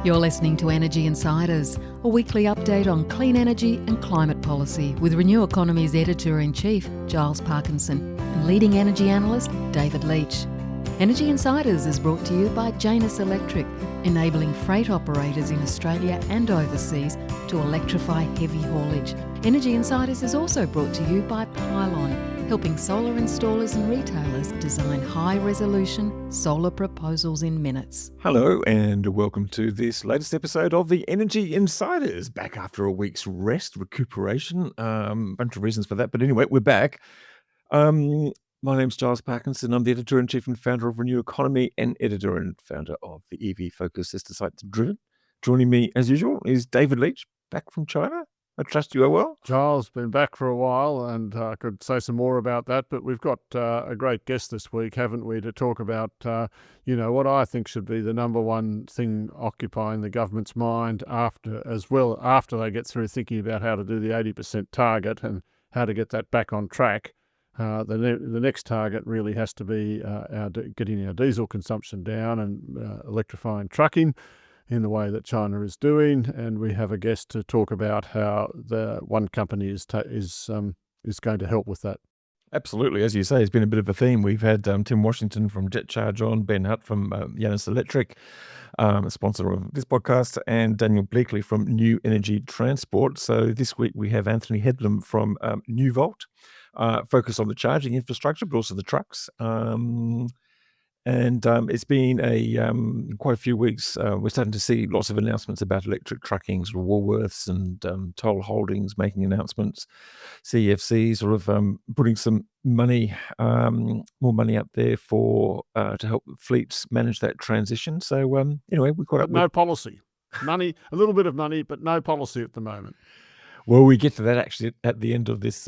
You're listening to Energy Insiders, a weekly update on clean energy and climate policy with Renew Economy's Editor-in-Chief, Giles Parkinson, and leading energy analyst, David Leach. Energy Insiders is brought to you by Janus Electric, enabling freight operators in Australia and overseas to electrify heavy haulage. Energy Insiders is also brought to you by Pylon, helping solar installers and retailers design high-resolution solar proposals in minutes. Hello and welcome to this latest episode of the Energy Insiders. Back after a week's rest, recuperation, bunch of reasons for that. But anyway, we're back. My name's Giles Parkinson. I'm the Editor-in-Chief and founder of Renew Economy and editor and founder of the EV-focused sister site Driven. Joining me, as usual, is David Leach, back from China. I trust you are well. Giles, been back for a while, and I could say some more about that, but we've got a great guest this week, haven't we, to talk about, what I think should be the number one thing occupying the government's mind after they get through thinking about how to do the 80% target and how to get that back on track. The next target really has to be getting our diesel consumption down and electrifying trucking in the way that China is doing, and we have a guest to talk about how the one company is going to help with that. Absolutely, as you say, it's been a bit of a theme. We've had Tim Washington from Jet Charge on, Ben Hutt from Janus Electric, a sponsor of this podcast, and Daniel Bleakley from New Energy Transport. So this week we have Anthony Headlam from NewVolt, focused on the charging infrastructure, but also the trucks. And it's been quite a few weeks. We're starting to see lots of announcements about electric trucking, sort of Woolworths and Toll Holdings making announcements, CFC sort of putting some money, more money up there to help fleets manage that transition. So anyway, we caught up. No policy, money, a little bit of money, but no policy at the moment. Well, we get to that actually at the end of this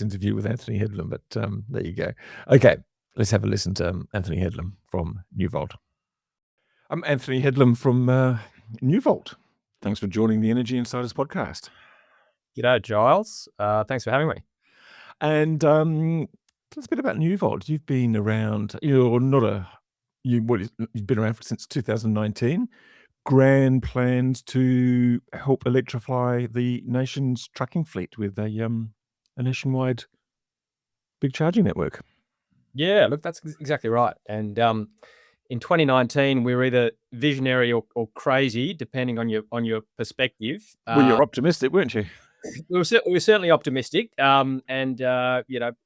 interview with Anthony Headlam. But there you go. Okay. Let's have a listen to Anthony Headlam from NewVolt. I'm Anthony Headlam from NewVolt. Thanks for joining the Energy Insiders podcast. G'day, Giles. Thanks for having me. And tell us a bit about NewVolt. You've been around, you've been around since 2019. Grand plans to help electrify the nation's trucking fleet with a nationwide big charging network. Yeah, look, that's exactly right. And in 2019, we were either visionary or crazy, depending on your perspective. Well, you're optimistic, weren't you? We were certainly optimistic and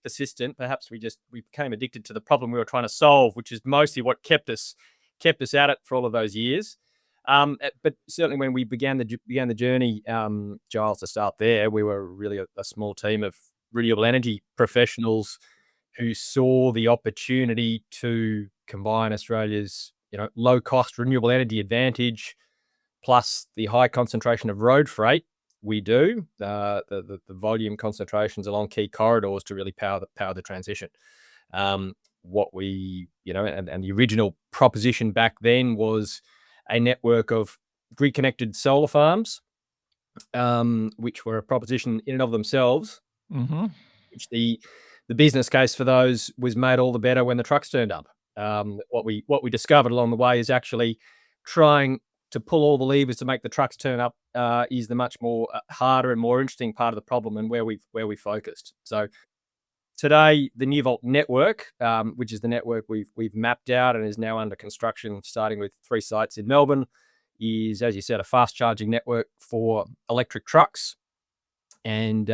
persistent. Perhaps we became addicted to the problem we were trying to solve, which is mostly what kept us at it for all of those years. But certainly when we began the journey, Giles, to start there, we were really a small team of renewable energy professionals who saw the opportunity to combine Australia's, low-cost renewable energy advantage plus the high concentration of road freight we do, the volume concentrations along key corridors to really power the transition. What we, and the original proposition back then was a network of grid-connected solar farms, which were a proposition in and of themselves, which the business case for those was made all the better when the trucks turned up. What we discovered along the way is actually trying to pull all the levers to make the trucks turn up is the much more harder and more interesting part of the problem, and where we focused. So today, the NewVolt network, which is the network we've mapped out and is now under construction, starting with 3 sites in Melbourne, is, as you said, a fast charging network for electric trucks. And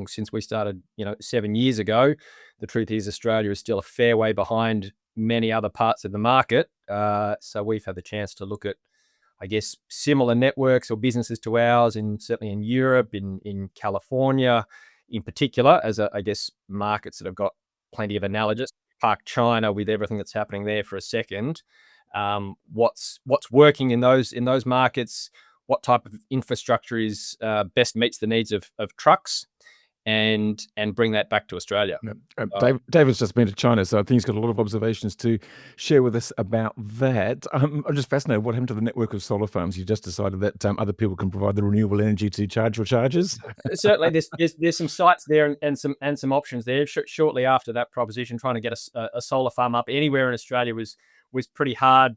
since we started, 7 years ago, the truth is Australia is still a fair way behind many other parts of the market. So we've had the chance to look at, I guess, similar networks or businesses to ours, certainly in Europe, in California, in particular, as markets that have got plenty of analogies. Park China with everything that's happening there for a second. What's working in those markets? What type of infrastructure is best meets the needs of trucks, and bring that back to Australia. David's just been to China, so I think he's got a lot of observations to share with us about that. I'm just fascinated. What happened to the network of solar farms? You just decided that other people can provide the renewable energy to charge your chargers? Certainly, there's some sites there and some options there. Shortly after that proposition, trying to get a solar farm up anywhere in Australia was pretty hard,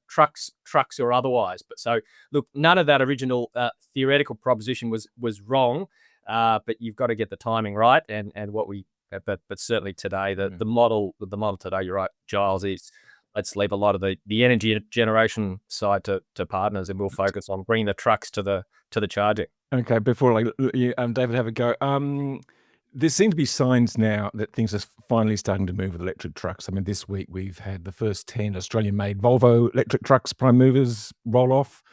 trucks or otherwise. But so look, none of that original theoretical proposition was wrong, but you've got to get the timing right. And what we but certainly today the model today, you're right, Giles, is let's leave a lot of the energy generation side to partners, and we'll focus on bringing the trucks to the charging. Okay, before I let you, David, have a go. There seem to be signs now that things are finally starting to move with electric trucks. I mean, this week we've had the first 10 Australian-made Volvo electric trucks, prime movers, roll off.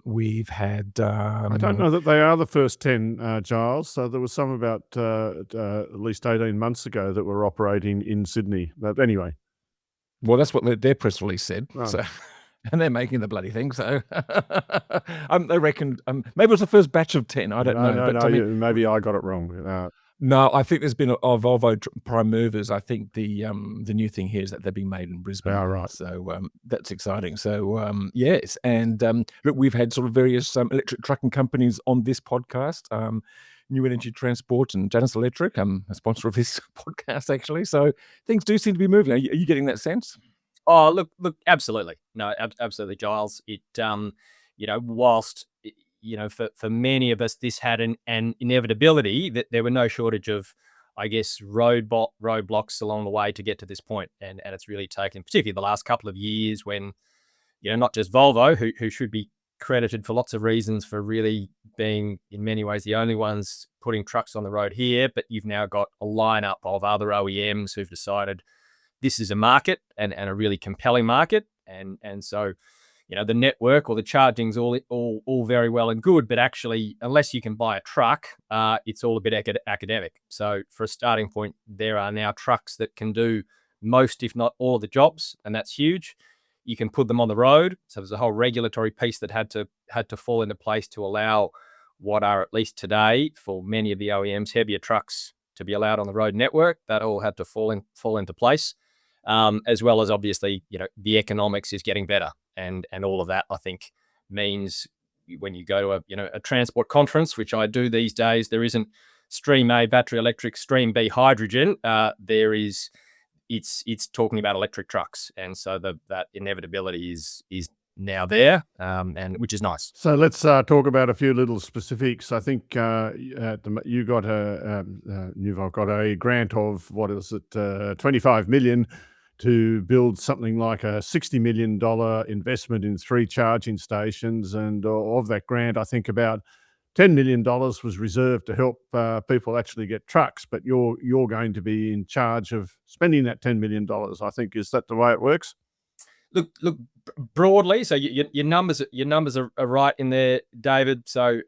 We've had... I don't know that they are the first 10, Giles. So there was some about at least 18 months ago that were operating in Sydney. But anyway. Well, that's what their press release said. Right. So, and they're making the bloody thing. So they reckon maybe it was the first batch of 10. I don't know. No, I mean, maybe I got it wrong. No, I think there's been a Volvo prime movers. I think the new thing here is that they're being made in Brisbane. Yeah, right. So that's exciting. So yes, and look, we've had sort of various electric trucking companies on this podcast. New Energy Transport and Janus Electric, a sponsor of this podcast, actually. So things do seem to be moving. Are you getting that sense? Oh, look, absolutely. No, absolutely, Giles. It, whilst, for many of us, this had an inevitability that there were no shortage of, I guess, roadblocks along the way to get to this point. And it's really taken, particularly the last couple of years when, not just Volvo, who should be credited for lots of reasons for really being in many ways the only ones putting trucks on the road here, but you've now got a lineup of other OEMs who've decided this is a market and a really compelling market, and so the network or the charging's all very well and good, but actually unless you can buy a truck, it's all a bit academic. So for a starting point, there are now trucks that can do most, if not all, of the jobs, and that's huge. You can put them on the road. So there's a whole regulatory piece that had to fall into place to allow what are, at least today, for many of the OEMs, heavier trucks to be allowed on the road network. That all had to fall into place, as well as obviously, the economics is getting better, and all of that, I think, means when you go to a transport conference, which I do these days, there isn't stream A battery electric, stream B hydrogen. There is. It's talking about electric trucks, and so that inevitability is now there, and which is nice. So let's talk about a few little specifics. I think you got NewVolt got a grant of, what is it, 25 million to build something like a $60 million investment in 3 charging stations, and of that grant, I think about $10 million was reserved to help people actually get trucks, but you're going to be in charge of spending that $10 million, I think. Is that the way it works? Look, broadly, so your numbers are right in there, David. So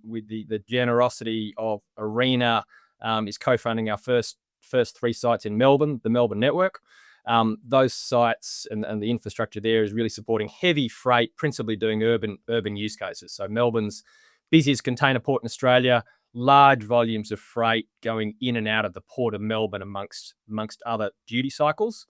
with the generosity of Arena is co-funding our first 3 sites in Melbourne, the Melbourne network. Those sites and the infrastructure there is really supporting heavy freight, principally doing urban use cases. So Melbourne's busiest container port in Australia, large volumes of freight going in and out of the port of Melbourne amongst other duty cycles.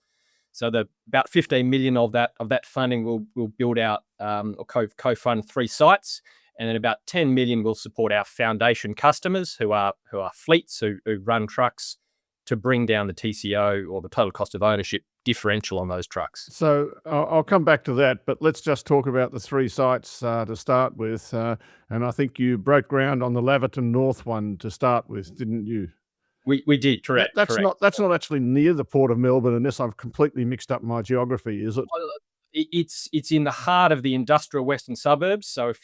So about 15 million of that funding will build out or co-fund 3 sites, and then about 10 million will support our foundation customers who are fleets who run trucks to bring down the TCO, or the total cost of ownership differential, on those trucks. So I'll come back to that, but let's just talk about the 3 sites to start with. And I think you broke ground on the Laverton North one to start with, didn't you? We did, correct. That's not actually near the Port of Melbourne, unless I've completely mixed up my geography, is it? It's in the heart of the industrial western suburbs. So if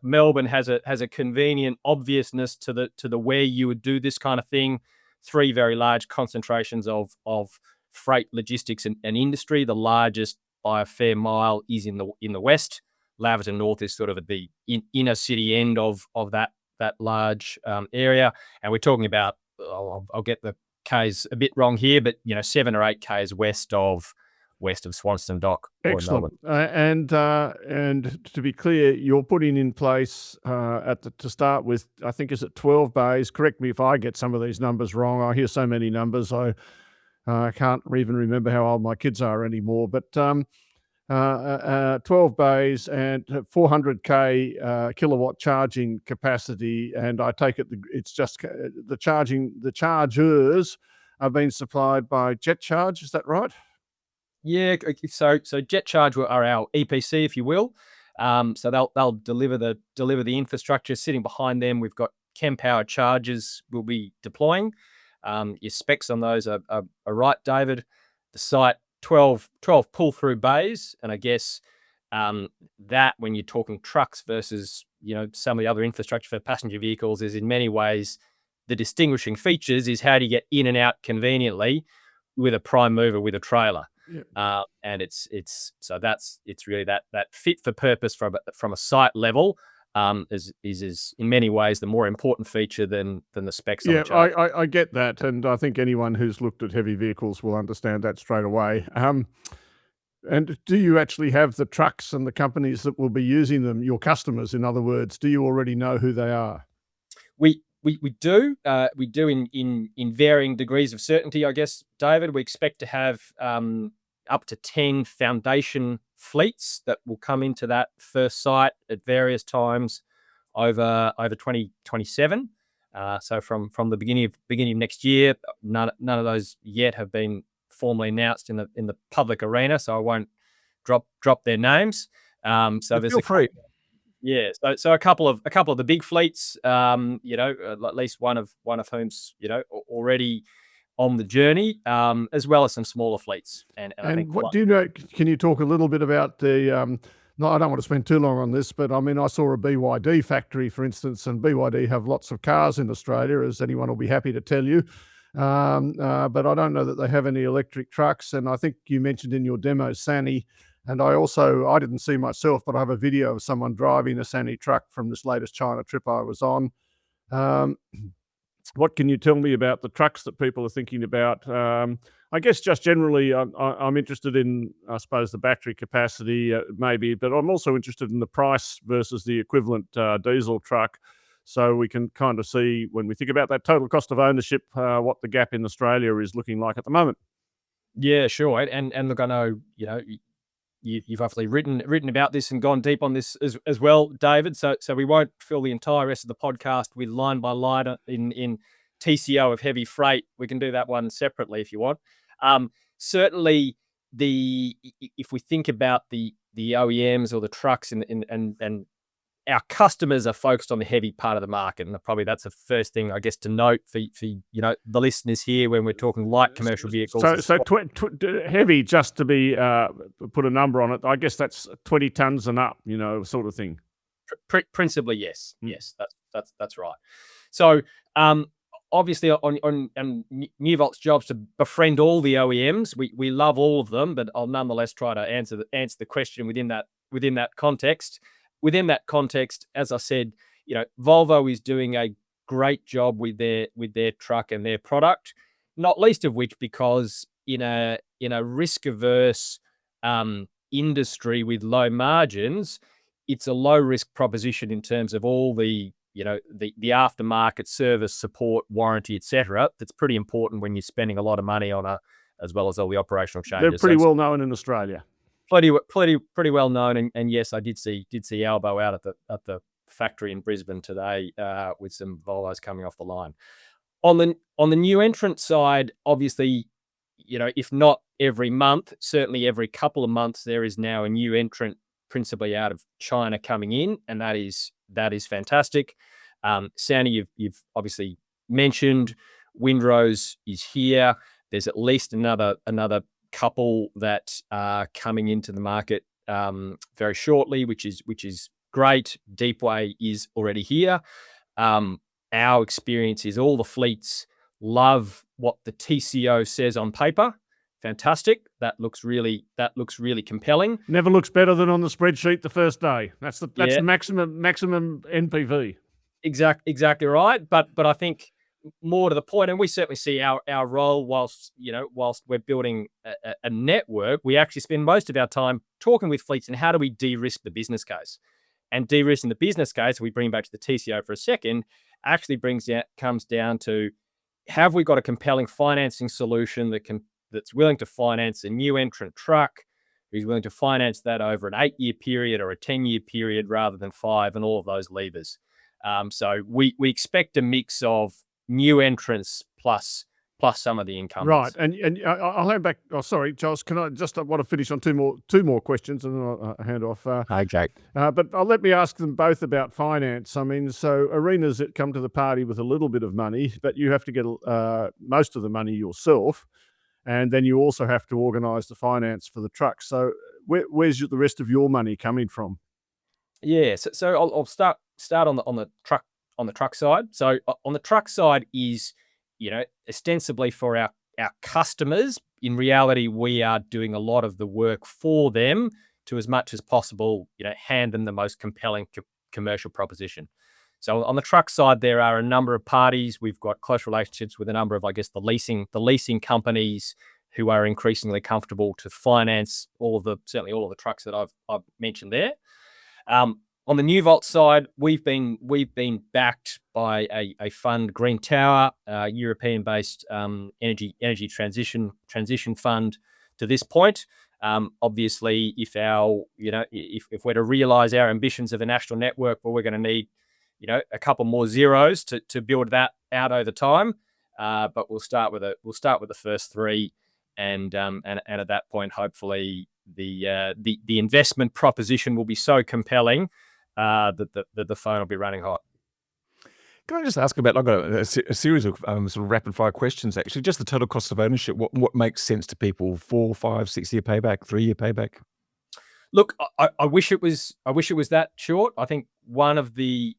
Melbourne has a convenient obviousness to the where you would do this kind of thing. 3 very large concentrations of freight, logistics, and industry. The largest by a fair mile is in the west. Laverton North is sort of at the inner city end of that large area, and we're talking about, I'll get the K's a bit wrong here, but 7 or 8 K's west of Swanston Dock. Excellent. And to be clear, you're putting in place to start with, I think, is it 12 bays? Correct me if I get some of these numbers wrong. I hear so many numbers, I can't even remember how old my kids are anymore. But 12 bays and 400k kilowatt charging capacity, and I take it it's just the chargers are being supplied by Jet Charge. Is that right? Yeah, so Jet Charge are our EPC, if you will. So they'll deliver the infrastructure. Sitting behind them, we've got Chem Power chargers we'll be deploying. Your specs on those are right, David. The site 12 pull-through bays, and I guess that when you're talking trucks versus some of the other infrastructure for passenger vehicles is in many ways the distinguishing features is how do you get in and out conveniently with a prime mover with a trailer. Yeah. And it's really that fit for purpose from a site level is in many ways the more important feature than the specs on the Yeah, chart. I get that, and I think anyone who's looked at heavy vehicles will understand that straight away. And do you actually have the trucks and the companies that will be using them, your customers, in other words? Do you already know who they are? We do in varying degrees of certainty, I guess, David. We expect to have up to 10 foundation fleets that will come into that first site at various times over 2027. So from the beginning of next year, none of those yet have been formally announced in the public arena, so I won't drop their names. So there's Feel free. Yeah, so a couple of the big fleets, at least one of whom's already on the journey, as well as some smaller fleets. And I think what do you know? Can you talk a little bit about the? No, I don't want to spend too long on this, but I mean, I saw a BYD factory, for instance, and BYD have lots of cars in Australia, as anyone will be happy to tell you. But I don't know that they have any electric trucks. And I think you mentioned in your demo Sany. And I didn't see myself, but I have a video of someone driving a Sany truck from this latest China trip I was on. What can you tell me about the trucks that people are thinking about? I guess just generally, I'm interested in, I suppose, the battery capacity, maybe, but I'm also interested in the price versus the equivalent diesel truck. So we can kind of see when we think about that total cost of ownership, what the gap in Australia is looking like at the moment. Yeah, sure. And look, I know you've obviously written about this and gone deep on this as well, David. So we won't fill the entire rest of the podcast with line by line in TCO of heavy freight. We can do that one separately if you want. Certainly, if we think about the OEMs or the trucks and our customers are focused on the heavy part of the market, and probably that's the first thing I guess to note for the listeners here when we're talking light commercial vehicles. So heavy, just to be put a number on it, I guess that's 20 tons and up, sort of thing. Principally, yes, yes, that's right. So obviously on NewVolt's jobs to befriend all the OEMs. We love all of them, but I'll nonetheless try to answer the question within that context. Within that context, as I said, Volvo is doing a great job with their truck and their product, not least of which because in a risk-averse industry with low margins, it's a low-risk proposition in terms of all the aftermarket service, support, warranty, etc. That's pretty important when you're spending a lot of money on as well as all the operational changes. They're pretty well known in Australia. Pretty well known, and yes, I did see Albo out at the factory in Brisbane today with some Volvos coming off the line. On the new entrant side, obviously, if not every month, certainly every couple of months, there is now a new entrant, principally out of China, coming in, and that is fantastic. Sany, you've obviously mentioned. Windrose is here. There's at least another couple that are coming into the market very shortly, which is great. Deepway is already here. Our experience is all the fleets love what the TCO says on paper. Fantastic. That looks really compelling. Never looks better than on the spreadsheet the first day. That's the maximum NPV. Exactly right. But I think more to the point, and we certainly see our role whilst we're building a network, we actually spend most of our time talking with fleets and how do we de-risk the business case. And de-risking the business case, we bring back to the TCO for a second, actually comes down to, have we got a compelling financing solution that's willing to finance a new entrant truck, who's willing to finance that over an 8-year period or a 10-year period rather than 5, and all of those levers. So we expect a mix of new entrants plus plus some of the Right, incumbents. and I'll hand back. Oh, sorry, Charles. Can I just want to finish on two more questions, and then I'll hand off. Okay. But let me ask them both about finance. I mean, so arenas that come to the party with a little bit of money, but you have to get most of the money yourself, and then you also have to organise the finance for the trucks. So where's the rest of your money coming from? Yeah, so I'll start on the truck side. So on the truck side is, ostensibly for our customers. In reality, we are doing a lot of the work for them to, as much as possible, hand them the most compelling commercial proposition. So on the truck side, there are a number of parties. We've got close relationships with a number of, I guess, the leasing companies who are increasingly comfortable to finance certainly all of the trucks that I've mentioned there. On the NewVolt side, we've been backed by a fund, Green Tower, European-based energy transition fund to this point. Obviously, if we're to realise our ambitions of a national network, well, we're going to need a couple more zeros to build that out over time. But we'll start with the first three, and at that point, hopefully, the investment proposition will be so compelling that the phone will be running hot. Can I just ask about? I've got a series of sort of rapid fire questions. Actually, just the total cost of ownership. What makes sense to people? 4, 5, 6 year payback, 3-year payback. Look, I wish it was that short. I think one of the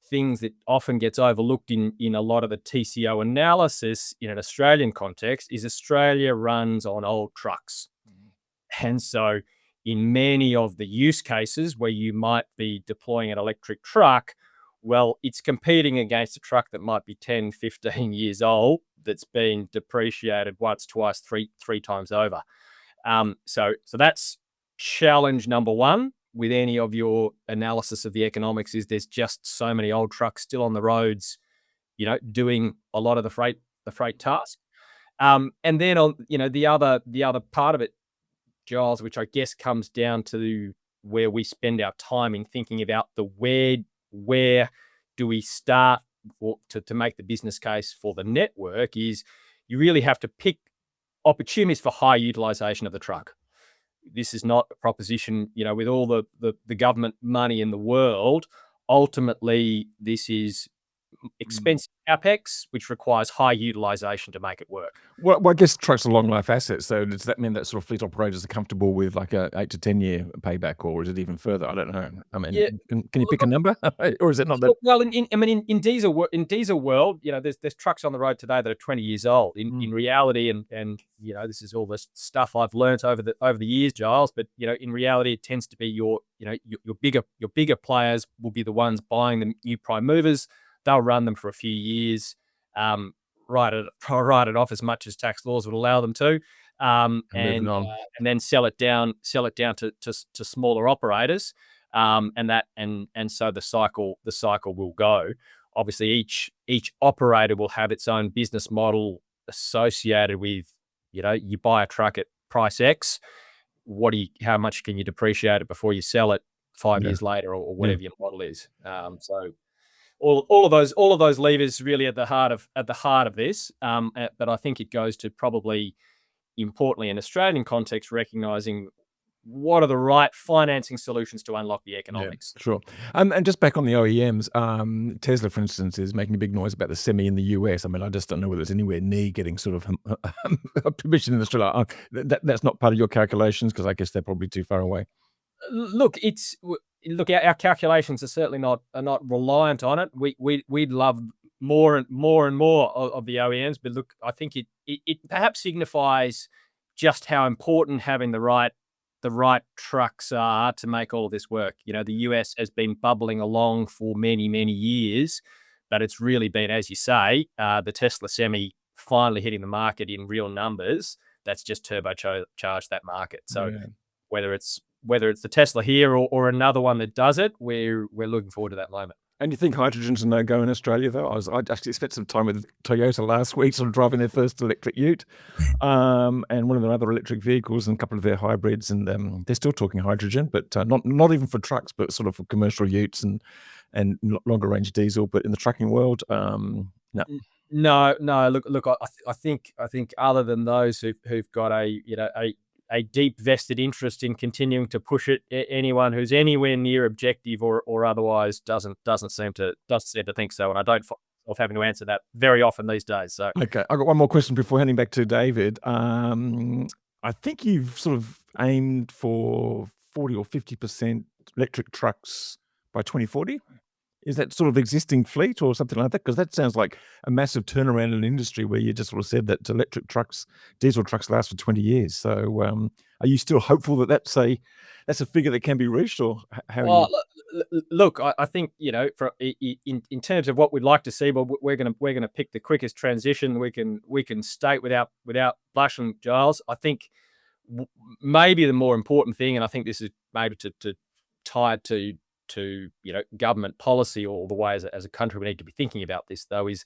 things that often gets overlooked in a lot of the TCO analysis in an Australian context is Australia runs on old trucks. And so in many of the use cases where you might be deploying an electric truck, well, it's competing against a truck that might be 10, 15 years old that's been depreciated once, twice, three times over. So that's challenge number one with any of your analysis of the economics is there's just so many old trucks still on the roads, doing a lot of the freight task. And then on, the other part of it, Giles, which I guess comes down to where we spend our time in thinking about the where do we start to make the business case for the network is you really have to pick opportunities for high utilization of the truck. This is not a proposition, with all the government money in the world. Ultimately, this is expensive capex, which requires high utilization to make it work. Well, I guess trucks are long life assets. So does that mean that sort of fleet operators are comfortable with like a 8 to 10 year payback, or is it even further? I don't know. I mean, Yeah. can you pick a number, or is it not that? Well, in diesel world, there's trucks on the road today that are 20 years old. In reality, and this is all the stuff I've learnt over the years, Giles. But in reality, it tends to be your bigger players will be the ones buying the new prime movers. They'll run them for a few years, write it off as much as tax laws would allow them to, and then sell it down to smaller operators, and so the cycle will go. Obviously, each operator will have its own business model associated with, you buy a truck at price X. How much can you depreciate it before you sell it 5 years later, or whatever your model is? So. All of those levers really at the heart of this, but I think it goes to probably importantly in Australian context, recognizing what are the right financing solutions to unlock the economics. Yeah, sure. And just back on the OEMs, Tesla, for instance, is making a big noise about the Semi in the US. I mean, I just don't know whether it's anywhere near getting sort of permission in Australia. That's not part of your calculations because I guess they're probably too far away. Look, our calculations are certainly not reliant on it. We'd love more and more of the OEMs, but look, I think it perhaps signifies just how important having the right trucks are to make all of this work. The US has been bubbling along for many years, but it's really been, as you say, the Tesla Semi finally hitting the market in real numbers. That's just turbocharged that market. So whether it's the Tesla here or another one that does it, we're looking forward to that moment. And you think hydrogen's a no-go in Australia, though? I actually spent some time with Toyota last week, sort of driving their first electric ute, and one of their other electric vehicles, and a couple of their hybrids, and they're still talking hydrogen, but not even for trucks, but sort of for commercial utes and longer range diesel. But in the trucking world, no. No, no. Look. I think other than those who've got a deep vested interest in continuing to push it, anyone who's anywhere near objective or otherwise doesn't seem to think so. And I don't find myself having to answer that very often these days. So Okay, I've got one more question before handing back to David. I think you've sort of aimed for 40 or 50% electric trucks by 2040. Is that sort of existing fleet or something like that? Because that sounds like a massive turnaround in an industry where you just sort of said that electric trucks, diesel trucks last for 20 years. So are you still hopeful that that's a figure that can be reached, or how are you? Look, I think in terms of what we'd like to see, well, we're gonna pick the quickest transition we can state without blushing, Giles. I think maybe the more important thing, and I think this is maybe to tie it to government policy or the way as a country we need to be thinking about this, though, is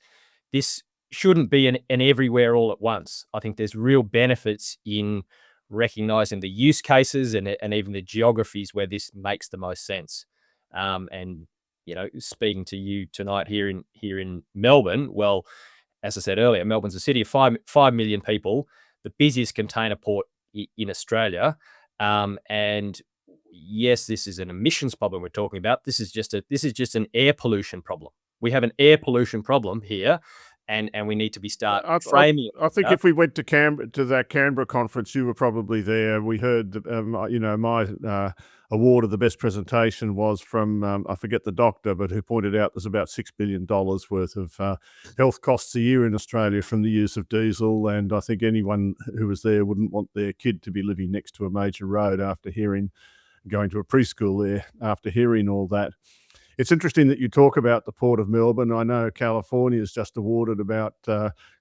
this shouldn't be an everywhere all at once. I think there's real benefits in recognizing the use cases and even the geographies where this makes the most sense. And speaking to you tonight here in Melbourne, well, as I said earlier, Melbourne's a city of 5 million people, the busiest container port in Australia, and yes, this is an emissions problem we're talking about. This is just an air pollution problem. We have an air pollution problem here, and we need to framing. I think if we went to that Canberra conference, you were probably there. We heard, my award of the best presentation was from I forget the doctor, but who pointed out there's about $6 billion worth of health costs a year in Australia from the use of diesel, and I think anyone who was there wouldn't want their kid to be living next to a major road after going to a preschool there after hearing all that. It's interesting that you talk about the Port of Melbourne. I know California has just awarded about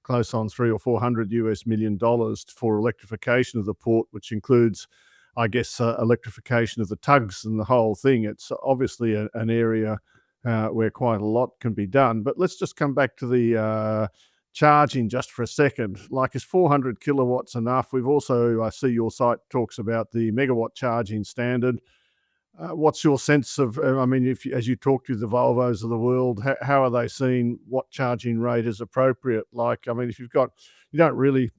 close on $300 million or $400 million for electrification of the port, which includes, I guess, electrification of the tugs and the whole thing. It's obviously an area where quite a lot can be done. But let's just come back to the charging just for a second. Like, is 400 kilowatts enough? We've also, I see your site talks about the megawatt charging standard. What's your sense of, as you talk to the Volvos of the world, how are they seeing what charging rate is appropriate? Like, if you've got, you don't really,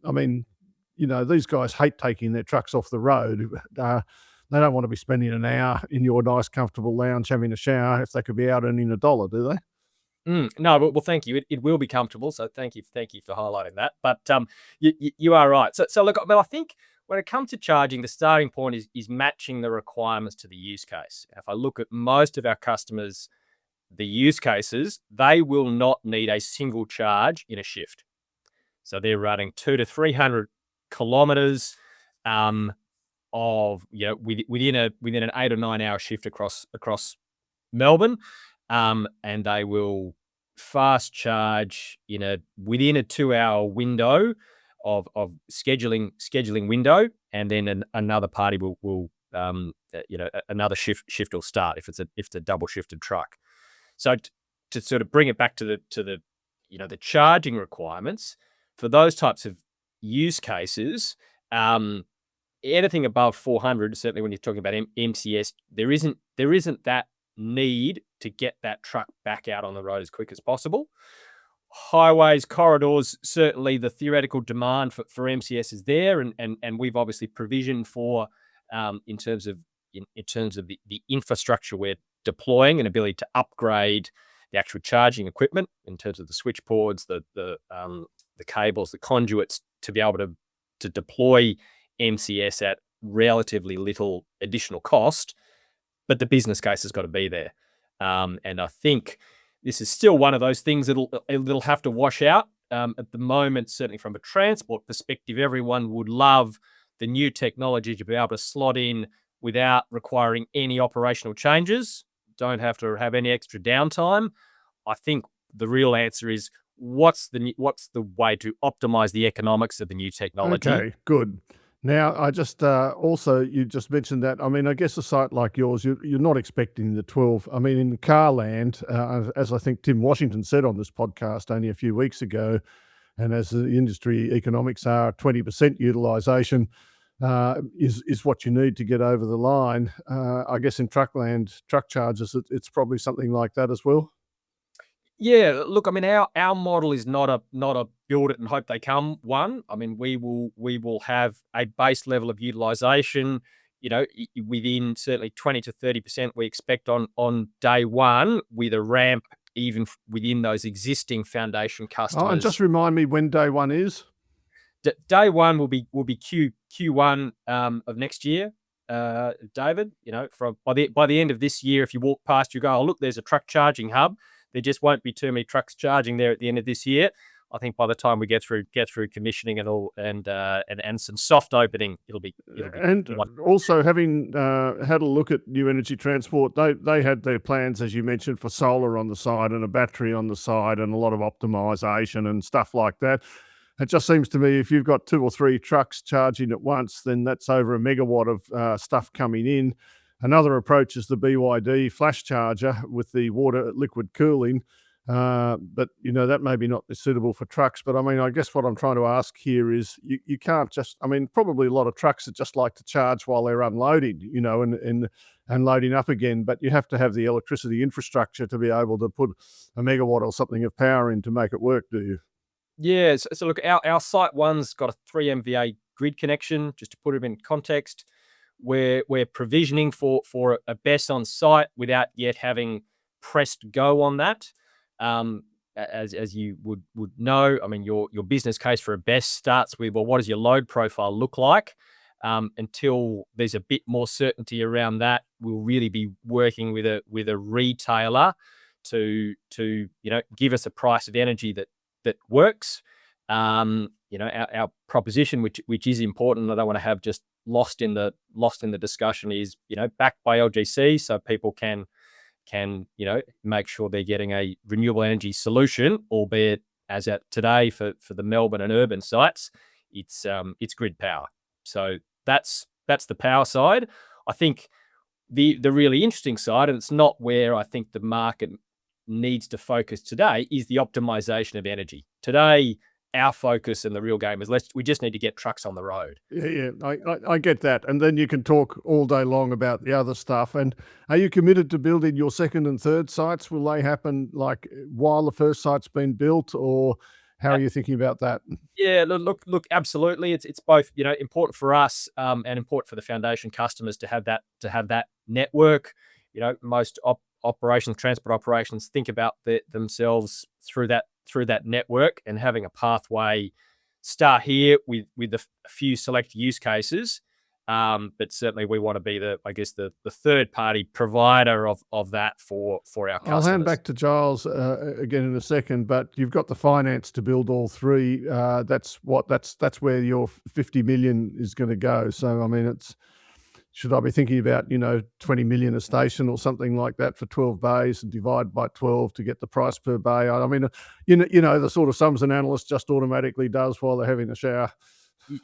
these guys hate taking their trucks off the road. They don't want to be spending an hour in your nice, comfortable lounge having a shower if they could be out earning $1, do they? No, well, thank you. It will be comfortable. So thank you for highlighting that. But you are right. So look, I think when it comes to charging, the starting point is matching the requirements to the use case. If I look at most of our customers, the use cases, they will not need a single charge in a shift. So they're running 200 to 300 kilometers of within an 8 or 9 hour shift across Melbourne. And they will fast charge within a 2 hour window of scheduling window, and then another party will another shift will start if it's a double shifted truck. So to sort of bring it back to the the charging requirements for those types of use cases, anything above 400, certainly when you're talking about MCS, there isn't that need to get that truck back out on the road as quick as possible. Highways, corridors, certainly the theoretical demand for MCS is there, and we've obviously provisioned for in terms of the infrastructure we're deploying, an ability to upgrade the actual charging equipment in terms of the switch boards, the cables, the conduits, to be able to deploy MCS at relatively little additional cost. But the business case has got to be there. And I think this is still one of those things that'll have to wash out. At the moment, certainly from a transport perspective, everyone would love the new technology to be able to slot in without requiring any operational changes, don't have to have any extra downtime. I think the real answer is what's the way to optimize the economics of the new technology. Okay, good. Now, I just also, you just mentioned that, I guess a site like yours, you're not expecting the 12, in the car land, as I think Tim Washington said on this podcast only a few weeks ago, and as the industry economics are, 20% utilisation is what you need to get over the line. I guess in truck charges, it's probably something like that as well. Yeah, look, I mean, our model is not a build it and hope they come one. I mean, we will have a base level of utilization, within certainly 20 to 30% we expect on day one, with a ramp even within those existing foundation Oh, and just customers. remind me when day one is. Day one will be Q1 of next year, David. From by the end of this year, if you walk past, you go, oh look, there's a truck charging hub. There just won't be too many trucks charging there at the end of this year. I think by the time we get through commissioning and all and some soft opening, it'll be And also, having had a look at New Energy Transport, they had their plans, as you mentioned, for solar on the side and a battery on the side and a lot of optimization and stuff like that. It just seems to me if you've got 2 or 3 trucks charging at once, then that's over a megawatt of stuff coming in. Another approach is the BYD flash charger with the water liquid cooling. But that may be not suitable for trucks. But I mean, I guess what I'm trying to ask here is you can't just, I mean, probably a lot of trucks that just like to charge while they're unloading, and loading up again. But you have to have the electricity infrastructure to be able to put a megawatt or something of power in to make it work, do you? Yeah, so look, our site one's got a 3 MVA grid connection. Just to put it in context, we're provisioning for a BESS on site without yet having pressed go on that. As you would know, I mean, your business case for a BESS starts with, well, what does your load profile look like? Until there's a bit more certainty around that, we'll really be working with a retailer to give us a price of energy that works. Our proposition, which is important, I don't want to have just lost in the discussion, is backed by LGC, so people can make sure they're getting a renewable energy solution, albeit as at today for the Melbourne and urban sites, it's grid power. So that's the power side. I think the really interesting side, and it's not where I think the market needs to focus today, is the optimization of energy. Today, our focus and the real game is we just need to get trucks on the road. Yeah, I get that. And then you can talk all day long about the other stuff. And are you committed to building your second and third sites? Will they happen like while the first site's been built, or how are you thinking about that? Yeah, look, absolutely. It's both, important for us and important for the foundation customers to have that network. Most transport operations think about themselves through that network, and having a pathway start here with a few select use cases. But certainly we want to be the third party provider of that for our customers. I'll hand back to Giles again in a second, but you've got the finance to build all 3. That's where your 50 million is going to go. So I mean, should I be thinking about 20 million a station or something like that for 12 bays and divide by 12 to get the price per bay? I mean, the sort of sums an analyst just automatically does while they're having a shower.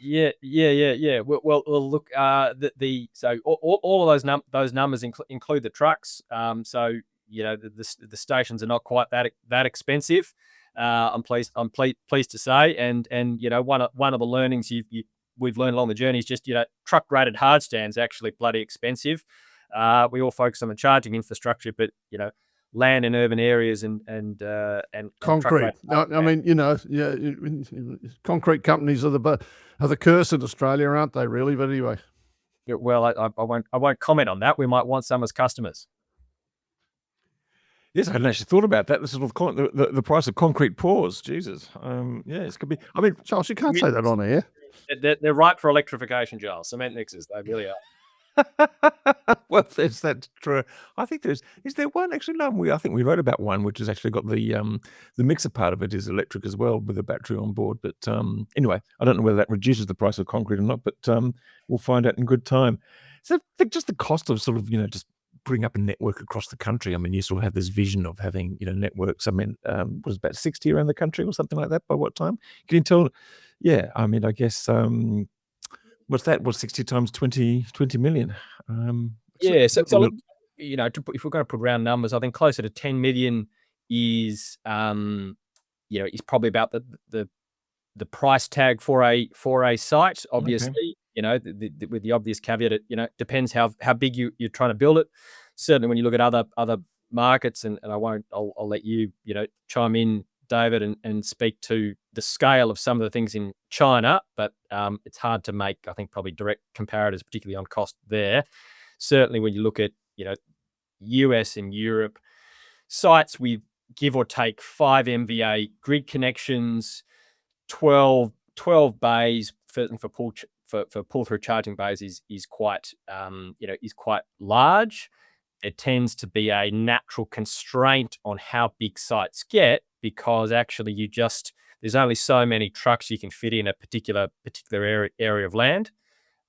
Yeah. Well, look, so all of those numbers include the trucks. So the stations are not quite that expensive. I'm pleased to say, and one of the learnings we've learned along the journey is just truck rated hard stands actually bloody expensive. We all focus on the charging infrastructure, but land in urban areas and concrete. I mean, concrete companies are the curse in Australia, aren't they? Really, but anyway. Well, I won't comment on that. We might want some as customers. Yes, I hadn't actually thought about that. The sort of the price of concrete pours. Jesus. Yes, it could be. I mean, Charles, you can't say that on air. They're ripe for electrification, Giles. Cement mixers, they really are. Well, is that true? I think is there one actually? No, I think we wrote about one which has actually got the mixer part of it is electric as well with a battery on board. But anyway, I don't know whether that reduces the price of concrete or not, but we'll find out in good time. So I think just the cost of sort of just putting up a network across the country. I mean, you sort of have this vision of having networks. I mean, was about 60 around the country or something like that by what time? Can you tell? Yeah, I mean, I guess. What's that? What's 60 times 20 million? Yeah, so look, if we're going to put round numbers, I think closer to 10 million is is probably about the price tag for a site. Obviously, okay. With the obvious caveat, it depends how big you're trying to build it. Certainly, when you look at other markets, and I'll let you chime in, David, and speak to the scale of some of the things in China, but it's hard to make, I think, probably direct comparators, particularly on cost there. Certainly when you look at US and Europe, sites with give or take 5 MVA grid connections, 12 bays for pull-through charging bays is quite large. There tends to be a natural constraint on how big sites get, because actually there's only so many trucks you can fit in a particular area of land.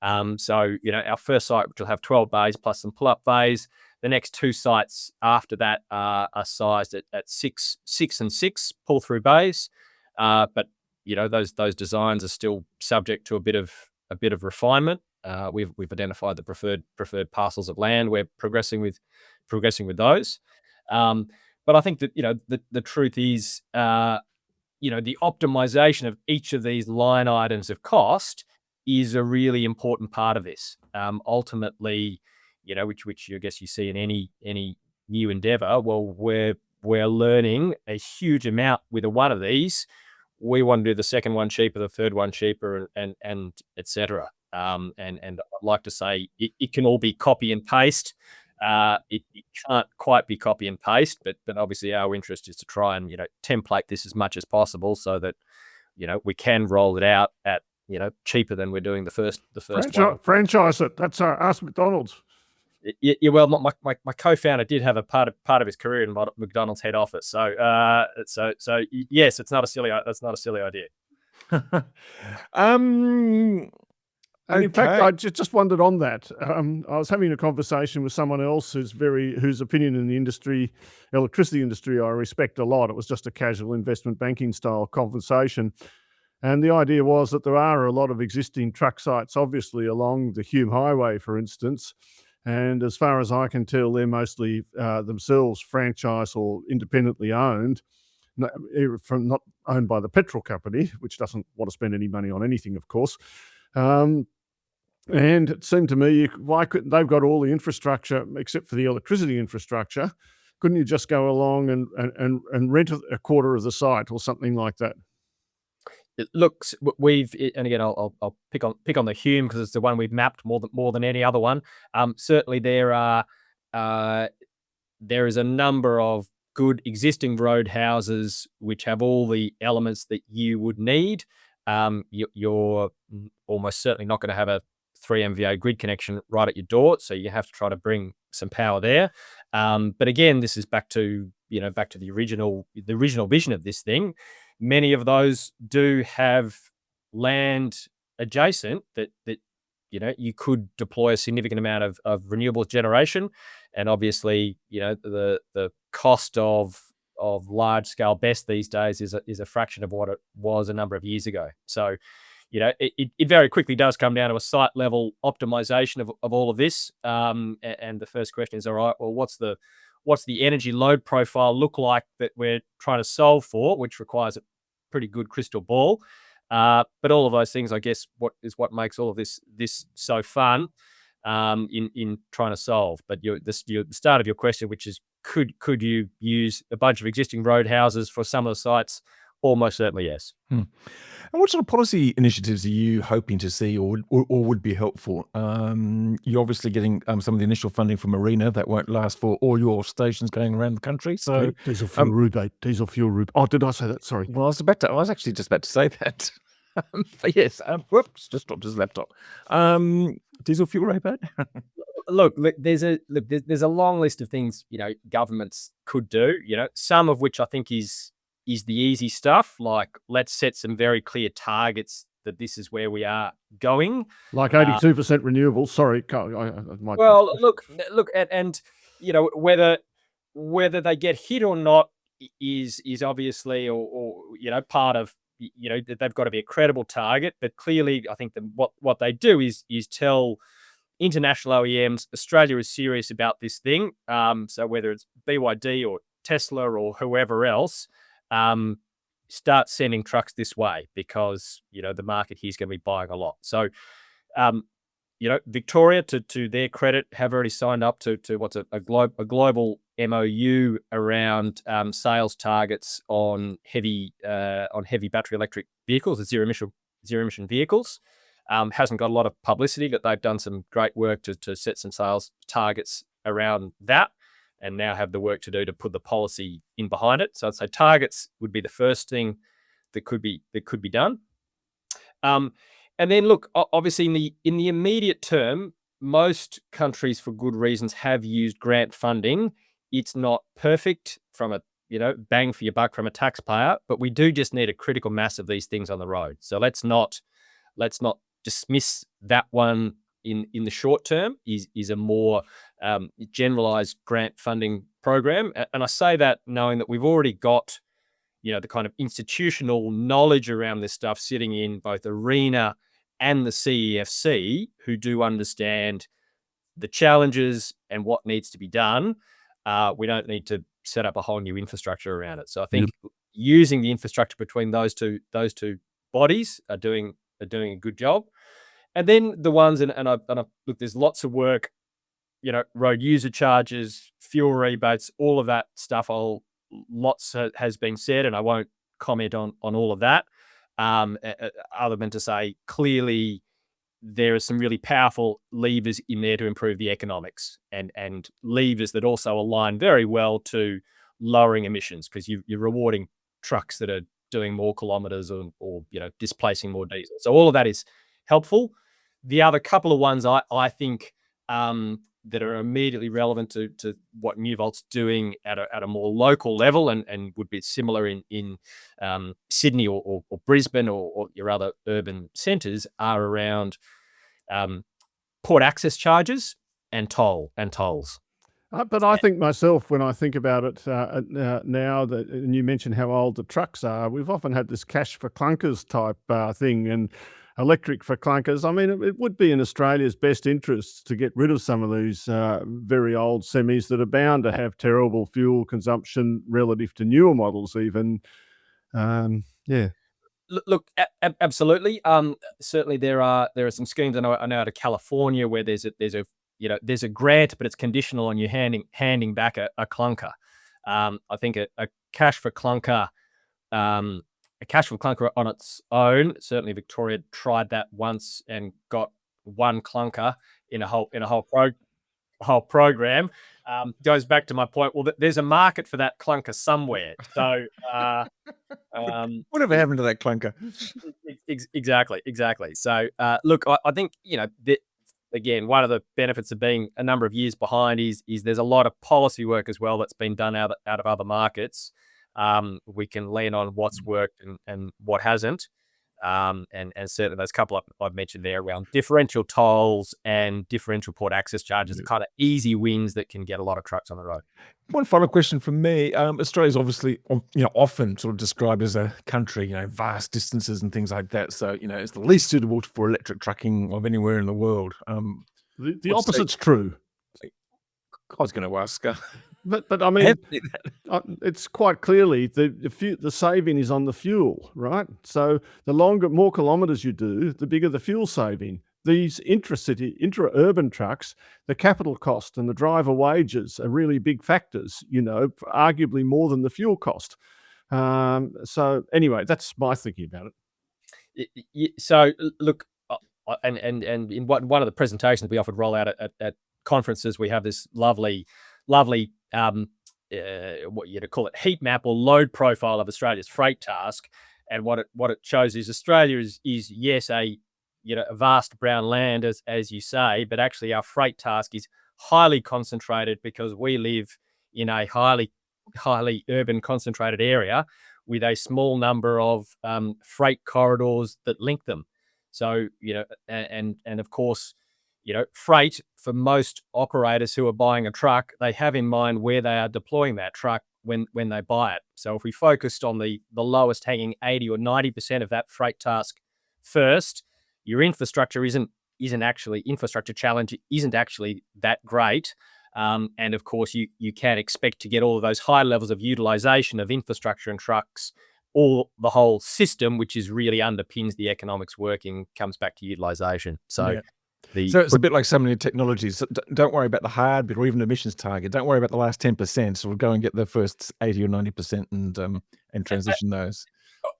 So our first site, which will have 12 bays plus some pull-up bays. The next 2 sites after that are sized at 6 and 6 pull-through bays, but those designs are still subject to a bit of refinement. We've identified the preferred parcels of land. We're progressing with those. But I think that the truth is, the optimization of each of these line items of cost is a really important part of this. Ultimately, which I guess you see in any new endeavor. Well, we're learning a huge amount with one of these. We want to do the second one cheaper, the third one cheaper, and etc. And I'd like to say it can all be copy and paste. It can't quite be copy and paste, but obviously our interest is to try and template this as much as possible, so that we can roll it out at cheaper than we're doing the first one. Franchise it. That's Ask McDonald's. Yeah, well, my co-founder did have a part of his career in McDonald's head office, so yes, that's not a silly idea. And in fact, I just wondered on that. I was having a conversation with someone else whose opinion in the electricity industry, I respect a lot. It was just a casual investment banking style conversation. And the idea was that there are a lot of existing truck sites, obviously along the Hume Highway, for instance. And as far as I can tell, they're mostly themselves franchise or independently owned, not owned by the petrol company, which doesn't want to spend any money on anything, of course. And it seemed to me, why couldn't they've got all the infrastructure except for the electricity infrastructure? Couldn't you just go along and rent a quarter of the site or something like that? Look, and again, I'll pick on the Hume because it's the one we've mapped more than any other one. Certainly, there is a number of good existing roadhouses which have all the elements that you would need. You're almost certainly not going to have a 3 MVA grid connection right at your door, so you have to try to bring some power there. But again, this is back to the original vision of this thing. Many of those do have land adjacent that you could deploy a significant amount of renewables generation, and obviously the cost of large scale BESS these days is a fraction of what it was a number of years ago. So it very quickly does come down to a site level optimization of all of this. And the first question is, all right, well, what's the energy load profile look like that we're trying to solve for, which requires a pretty good crystal ball. But all of those things, I guess, what makes all of this so fun in trying to solve. But the start of your question, which is, could you use a bunch of existing roadhouses for some of the sites? Almost certainly, yes. And what sort of policy initiatives are you hoping to see or would be helpful? You're obviously getting some of the initial funding from Marina that won't last for all your stations going around the country. So diesel fuel rebate. Oh, did I say that? Sorry. Well, I was actually just about to say that. But yes, whoops, just dropped his laptop. Diesel fuel rebate. Look, there's a long list of things governments could do. Some of which I think is the easy stuff. Like, let's set some very clear targets that this is where we are going. Like 82% renewables. Sorry, well, look, and whether they get hit or not is obviously or part of they've got to be a credible target. But clearly, I think that what they do is tell international OEMs Australia is serious about this thing. So whether it's BYD or Tesla or whoever else, start sending trucks this way, because the market here is going to be buying a lot. So Victoria, to their credit, have already signed up to what's a global MOU around sales targets on heavy battery electric vehicles, the zero emission vehicles. Hasn't got a lot of publicity, but they've done some great work to set some sales targets around that, and now have the work to do to put the policy in behind it. So I'd say targets would be the first thing that could be done. And then look, obviously in the immediate term, most countries, for good reasons, have used grant funding. It's not perfect from a bang for your buck from a taxpayer, but we do just need a critical mass of these things on the road. So let's not dismiss that one in the short term. Is a more generalized grant funding program, and I say that knowing that we've already got the kind of institutional knowledge around this stuff sitting in both ARENA and the CEFC, who do understand the challenges and what needs to be done. We don't need to set up a whole new infrastructure around it. So I think using the infrastructure between those two bodies are doing a good job. And then the ones, and I look, there's lots of work, road user charges, fuel rebates, all of that stuff. Lots has been said, and I won't comment on all of that, other than to say clearly there are some really powerful levers in there to improve the economics, and levers that also align very well to lowering emissions, because you're rewarding trucks that are doing more kilometres or displacing more diesel. So all of that is helpful. The other couple of ones I think that are immediately relevant to what NewVolt's doing at a more local level, and would be similar in Sydney or Brisbane or your other urban centres, are around port access charges and tolls. But I think myself, when I think about it now, and you mentioned how old the trucks are, we've often had this cash for clunkers type thing, and electric for clunkers. I mean, it would be in Australia's best interests to get rid of some of these very old semis that are bound to have terrible fuel consumption relative to newer models even. Look, absolutely. Certainly there are some schemes I know out of California where there's a grant, but it's conditional on you handing back a clunker. I think a cash for clunker, on its own. Certainly Victoria tried that once and got one clunker in a whole program. Goes back to my point. Well, there's a market for that clunker somewhere. So whatever happened to that clunker? Exactly. So look, I think that, again, one of the benefits of being a number of years behind is there's a lot of policy work as well that's been done out of other markets. We can lean on what's worked and what hasn't. And certainly those couple I've mentioned there around differential tolls and differential port access charges are kind of easy wins that can get a lot of trucks on the road. One final question from me. Australia's obviously, often sort of described as a country, vast distances and things like that. So, it's the least suitable for electric trucking of anywhere in the world. The opposite's true. I was going to ask. But I mean, it's quite clearly the saving is on the fuel, right? So the more kilometres you do, the bigger the fuel saving. These intra-urban trucks, the capital cost and the driver wages are really big factors, arguably more than the fuel cost. So anyway, that's my thinking about it. So look, and in one of the presentations we often roll out at conferences, we have this lovely what you'd call it, heat map or load profile of Australia's freight task. And what it shows is Australia is yes, a vast brown land, as you say, but actually our freight task is highly concentrated because we live in a highly urban concentrated area with a small number of freight corridors that link them. So, and of course, freight, for most operators who are buying a truck, they have in mind where they are deploying that truck when they buy it. So if we focused on the lowest hanging 80 or 90% of that freight task first, your infrastructure infrastructure challenge isn't actually that great. And of course, you can expect to get all of those high levels of utilization of infrastructure and trucks, or the whole system, which is really underpins the economics working, comes back to utilization. So So it's a bit like so many technologies. So don't worry about the hard bit or even emissions target. Don't worry about the last 10%. So we'll go and get the first 80 or 90% and transition those.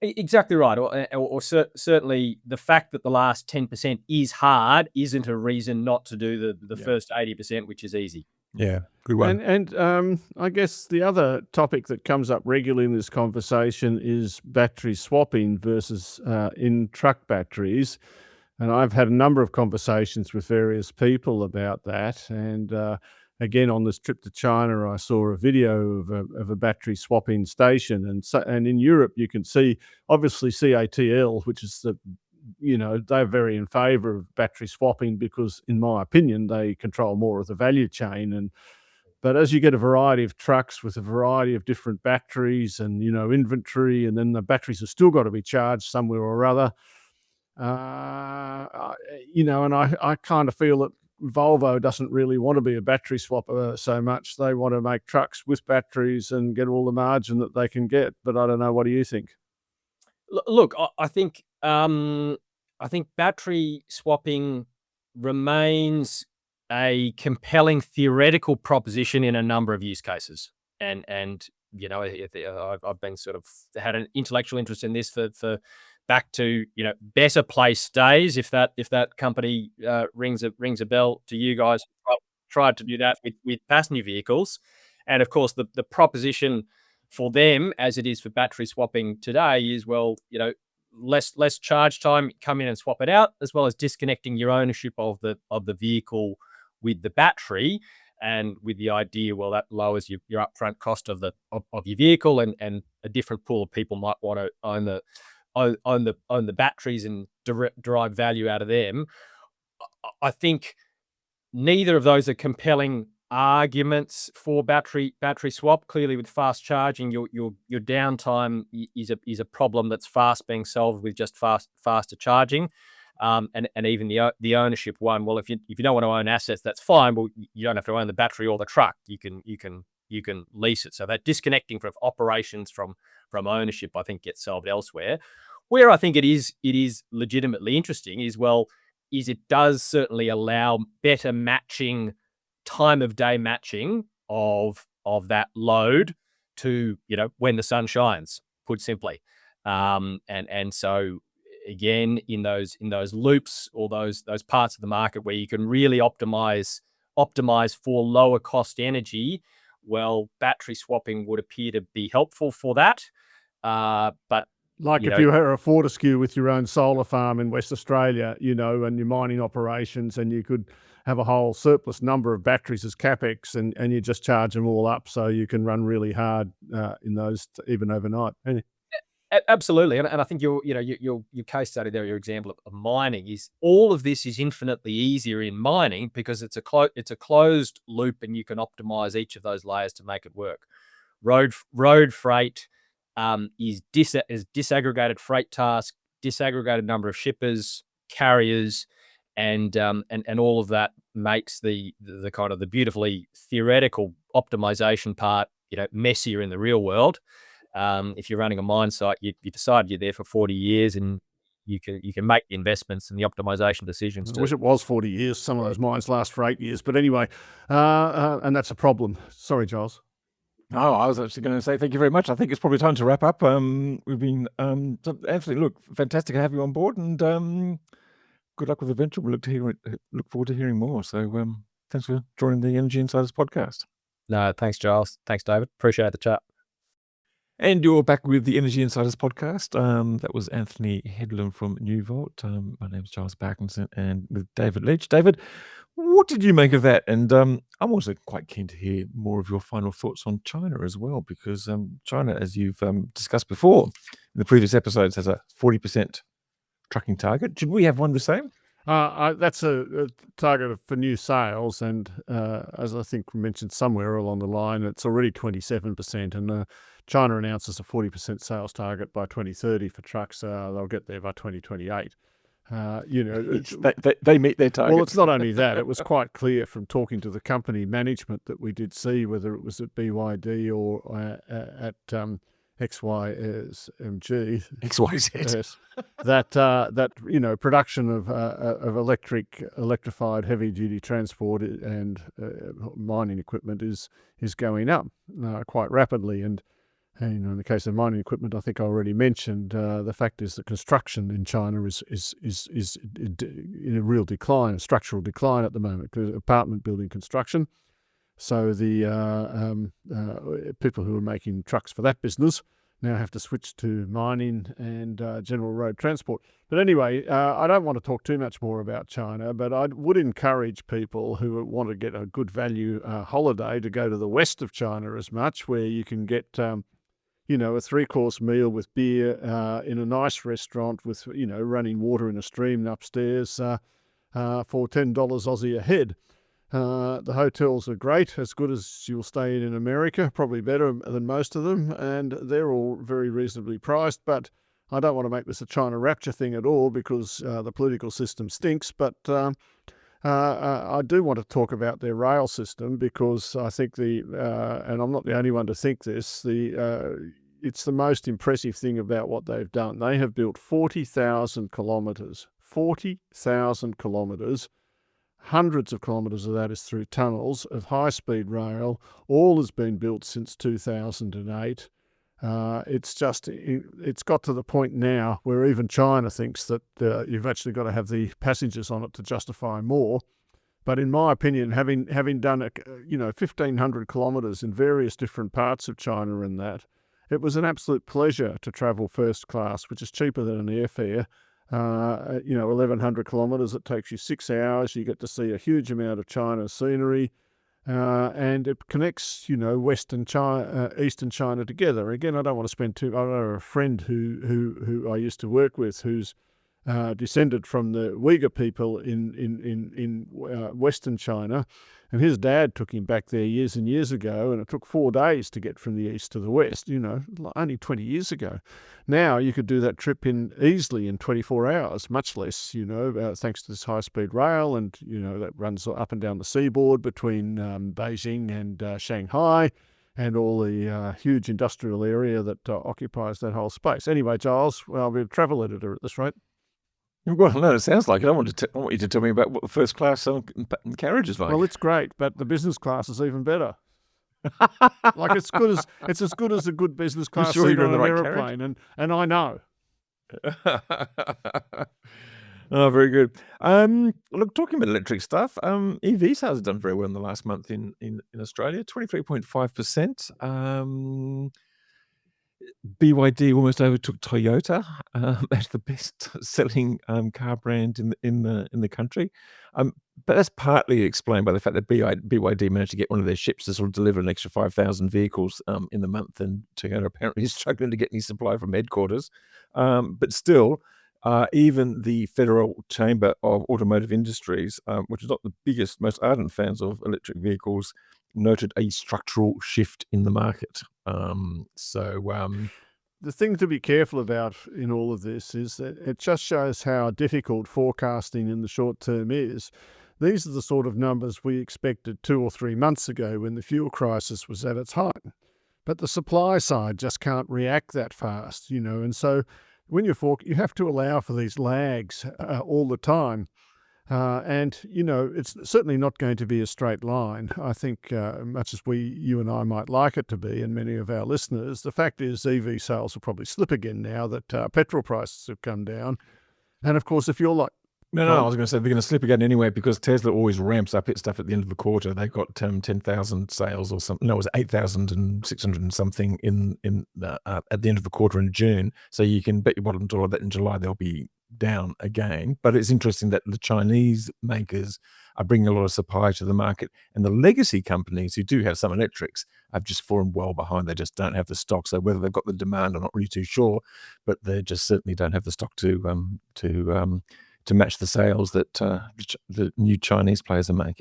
Exactly right. Or certainly the fact that the last 10% is hard isn't a reason not to do the first 80%, which is easy. Yeah, good one. And I guess the other topic that comes up regularly in this conversation is battery swapping versus in truck batteries. And I've had a number of conversations with various people about that. And again, on this trip to China, I saw a video of a battery swapping station. And in Europe, you can see, obviously, CATL, which is they're very in favour of battery swapping because, in my opinion, they control more of the value chain. But as you get a variety of trucks with a variety of different batteries and, inventory, and then the batteries have still got to be charged somewhere or other, and I kind of feel that Volvo doesn't really want to be a battery swapper so much. They want to make trucks with batteries and get all the margin that they can get. But I don't know. What do you think? Look, I think battery swapping remains a compelling theoretical proposition in a number of use cases, and I've been sort of had an intellectual interest in this for back to Better Place days. If that company rings a bell to you guys, tried to do that with passenger vehicles, and of course the proposition for them, as it is for battery swapping today, is less charge time, come in and swap it out, as well as disconnecting your ownership of the vehicle with the battery, and with the idea, that lowers your upfront cost of your vehicle, and a different pool of people might want to own the batteries and derive value out of them. I think neither of those are compelling arguments for battery swap. Clearly, with fast charging, your downtime is a problem that's fast being solved with just faster charging, and even the ownership one. Well, if you don't want to own assets, that's fine. Well, you don't have to own the battery or the truck. You can lease it. So that disconnecting from operations from ownership, I think, gets solved elsewhere. Where I think it is legitimately interesting is it does certainly allow better matching, time of day matching of that load to when the sun shines, put simply, and so again in those loops or those parts of the market where you can really optimize for lower cost energy, battery swapping would appear to be helpful for that, but like if you were a Fortescue with your own solar farm in West Australia, and your mining operations, and you could have a whole surplus number of batteries as capex, and you just charge them all up so you can run really hard in those even overnight. Absolutely, and I think your case study there, your example of mining, is all of this is infinitely easier in mining because it's a closed loop, and you can optimize each of those layers to make it work. Road freight is disaggregated freight task, disaggregated number of shippers, carriers, and all of that makes the kind of the beautifully theoretical optimization part messier in the real world. If you're running a mine site, you decide you're there for 40 years, and you can make the investments and the optimization decisions. I wish it was 40 years. Some of those mines last for 8 years, but anyway, and that's a problem. Sorry, Giles. Oh, I was actually going to say thank you very much. I think it's probably time to wrap up. We've been Anthony, look, fantastic to have you on board, and good luck with the venture. We look forward to hearing more. So thanks for joining the Energy Insiders podcast. No, thanks, Giles. Thanks, David. Appreciate the chat. And you're back with the Energy Insiders podcast. That was Anthony Headlam from NewVolt. My name's Giles Parkinson, and with David Leach. David, what did you make of that? And I'm also quite keen to hear more of your final thoughts on China as well, because China, as you've discussed before in the previous episodes, has a 40% trucking target. Should we have one the same? That's a target for new sales, and as I think we mentioned somewhere along the line, it's already 27%, and China announces a 40% sales target by 2030 for trucks. They'll get there by 2028. They meet their target. Well, it's not only that. It was quite clear from talking to the company management that we did see, whether it was at BYD or at XYSMG. XYZ. Yes, that production of electrified heavy duty transport and mining equipment is going up quite rapidly. And in the case of mining equipment, I think I already mentioned the fact is that construction in China is in a real decline, a structural decline at the moment, because apartment building construction. So the people who are making trucks for that business now have to switch to mining and general road transport. But anyway, I don't want to talk too much more about China, but I would encourage people who want to get a good value holiday to go to the west of China as much, where you can get a 3-course meal with beer in a nice restaurant with running water in a stream upstairs for $10 Aussie a head. The hotels are great, as good as you'll stay in America, probably better than most of them, and they're all very reasonably priced. But I don't want to make this a China rapture thing at all, because the political system stinks. But I do want to talk about their rail system, because I think and I'm not the only one to think this, it's the most impressive thing about what they've done. They have built 40,000 kilometres. 40,000 kilometres. Hundreds of kilometres of that is through tunnels of high-speed rail. All has been built since 2008. It's got to the point now where even China thinks that you've actually got to have the passengers on it to justify more. But in my opinion, having done 1,500 kilometres in various different parts of China and that, it was an absolute pleasure to travel first class, which is cheaper than an airfare. 1,100 kilometres, it takes you 6 hours. You get to see a huge amount of China's scenery, and it connects, Western China, Eastern China together. Again, I don't want to spend I know a friend who I used to work with, who's descended from the Uyghur people in Western China, and his dad took him back there years and years ago, and it took 4 days to get from the east to the west, only 20 years ago. Now you could do that trip easily in 24 hours, much less, thanks to this high-speed rail, and, that runs up and down the seaboard between Beijing and Shanghai, and all the huge industrial area that occupies that whole space. Anyway, Giles, well, I'll be a travel editor at this rate. Well, no, it sounds like it. I want you to tell me about what the first class carriage is like. Well, it's great, but the business class is even better. Like it's as good as a good business class sure seat you're on in the an right aeroplane, and I know. Oh, very good. Look, talking about electric stuff, EV sales have done very well in the last month in Australia, 23.5%. BYD almost overtook Toyota as the best-selling car brand in the country, but that's partly explained by the fact that BYD managed to get one of their ships to sort of deliver an extra 5,000 vehicles in the month, and Toyota apparently is struggling to get any supply from headquarters. But still, even the Federal Chamber of Automotive Industries, which is not the biggest, most ardent fans of electric vehicles, noted a structural shift in the market. The thing to be careful about in all of this is that it just shows how difficult forecasting in the short term is. These are the sort of numbers we expected 2 or 3 months ago when the fuel crisis was at its height. But the supply side just can't react that fast, and so when you have to allow for these lags all the time. And it's certainly not going to be a straight line. I think much as you and I might like it to be, and many of our listeners, the fact is EV sales will probably slip again now that petrol prices have come down. And of course, if you're like... No, I was going to say they're going to slip again anyway, because Tesla always ramps up its stuff at the end of the quarter. They've got 10,000 sales or something. No, it was 8,600 and something at the end of the quarter in June. So you can bet your bottom dollar that in July they'll be down again. But it's interesting that the Chinese makers are bringing a lot of supply to the market, and the legacy companies who do have some electrics have just fallen well behind. They just don't have the stock. So whether they've got the demand, I'm not really too sure, but they just certainly don't have the stock to match the sales that the new Chinese players are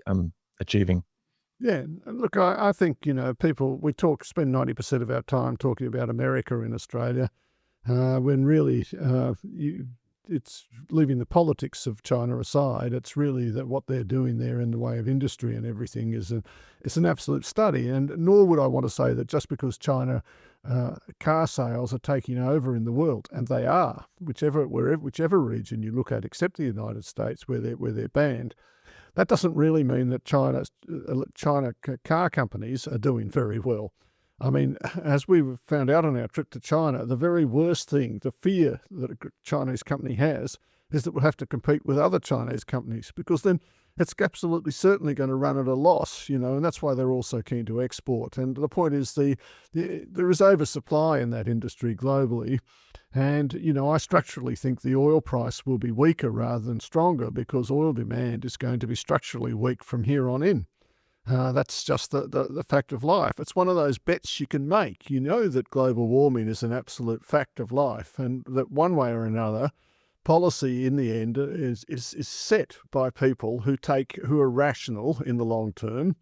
achieving. Yeah, look, I think people spend 90% of our time talking about America in Australia, when really it's leaving the politics of China aside. It's really that what they're doing there in the way of industry and everything it's an absolute study. And nor would I want to say that just because China car sales are taking over in the world, and they are, whichever region you look at, except the United States where they're banned. That doesn't really mean that China car companies are doing very well. I mean, as we found out on our trip to China, the very worst thing, the fear that a Chinese company has, is that we'll have to compete with other Chinese companies, because then it's absolutely certainly going to run at a loss, and that's why they're all so keen to export. And the point is there is oversupply in that industry globally. And, I structurally think the oil price will be weaker rather than stronger, because oil demand is going to be structurally weak from here on in. That's just the fact of life. It's one of those bets you can make. You know that global warming is an absolute fact of life, and that one way or another, policy in the end is set by people who are rational in the long term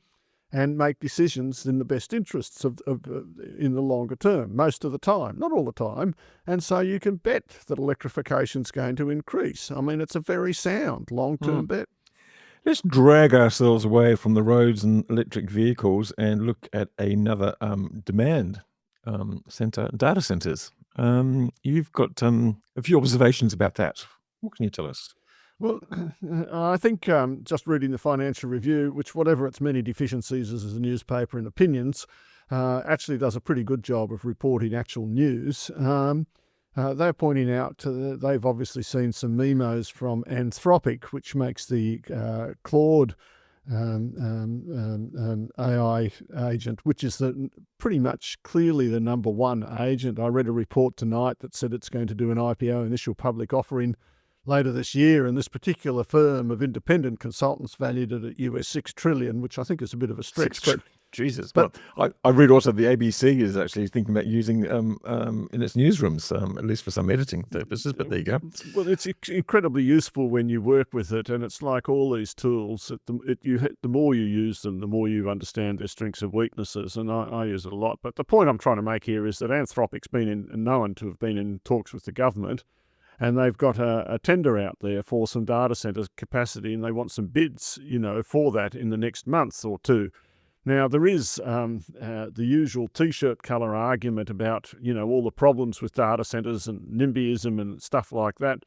and make decisions in the best interests of in the longer term, most of the time, not all the time. And so you can bet that electrification is going to increase. I mean, it's a very sound long-term bet. Let's drag ourselves away from the roads and electric vehicles and look at another demand center, data centers. You've got a few observations about that. What can you tell us? Well, I think just reading the Financial Review, which, whatever its many deficiencies as a newspaper and opinions, actually does a pretty good job of reporting actual news. They're pointing out they've obviously seen some memos from Anthropic, which makes the Claude AI agent, which is pretty much clearly the number one agent. I read a report tonight that said it's going to do an IPO, initial public offering, later this year, and this particular firm of independent consultants valued it at $6 trillion, which I think is a bit of a stretch. Jesus. But I read also the ABC is actually thinking about using in its newsrooms, at least for some editing purposes, but there you go. Well, it's incredibly useful when you work with it, and it's like all these tools. The more you use them, the more you understand their strengths and weaknesses, and I use it a lot. But the point I'm trying to make here is that Anthropic's been known to have been in talks with the government, and they've got a tender out there for some data centre capacity, and they want some bids, for that in the next month or two. Now, there is the usual T-shirt colour argument about, all the problems with data centres and NIMBYism and stuff like that.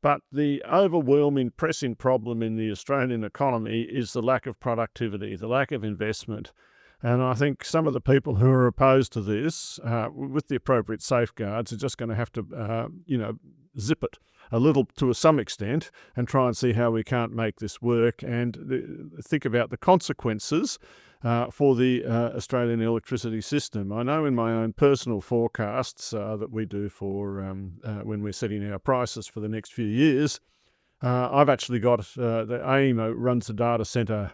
But the overwhelming, pressing problem in the Australian economy is the lack of productivity, the lack of investment. And I think some of the people who are opposed to this, with the appropriate safeguards, are just going to have to, zip it a little to some extent and try and see how we can't make this work, and think about the consequences for the Australian electricity system. I know in my own personal forecasts that we do for when we're setting our prices for the next few years, I've actually got the AIM runs a data centre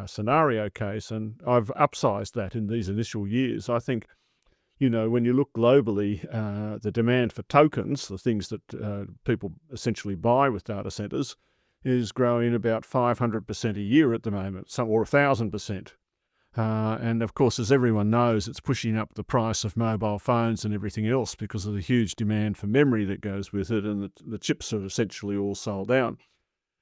scenario case, and I've upsized that in these initial years. I think, when you look globally, the demand for tokens, the things that people essentially buy with data centres, is growing about 500% a year at the moment, or 1,000%. And of course, as everyone knows, it's pushing up the price of mobile phones and everything else because of the huge demand for memory that goes with it, and the chips are essentially all sold out.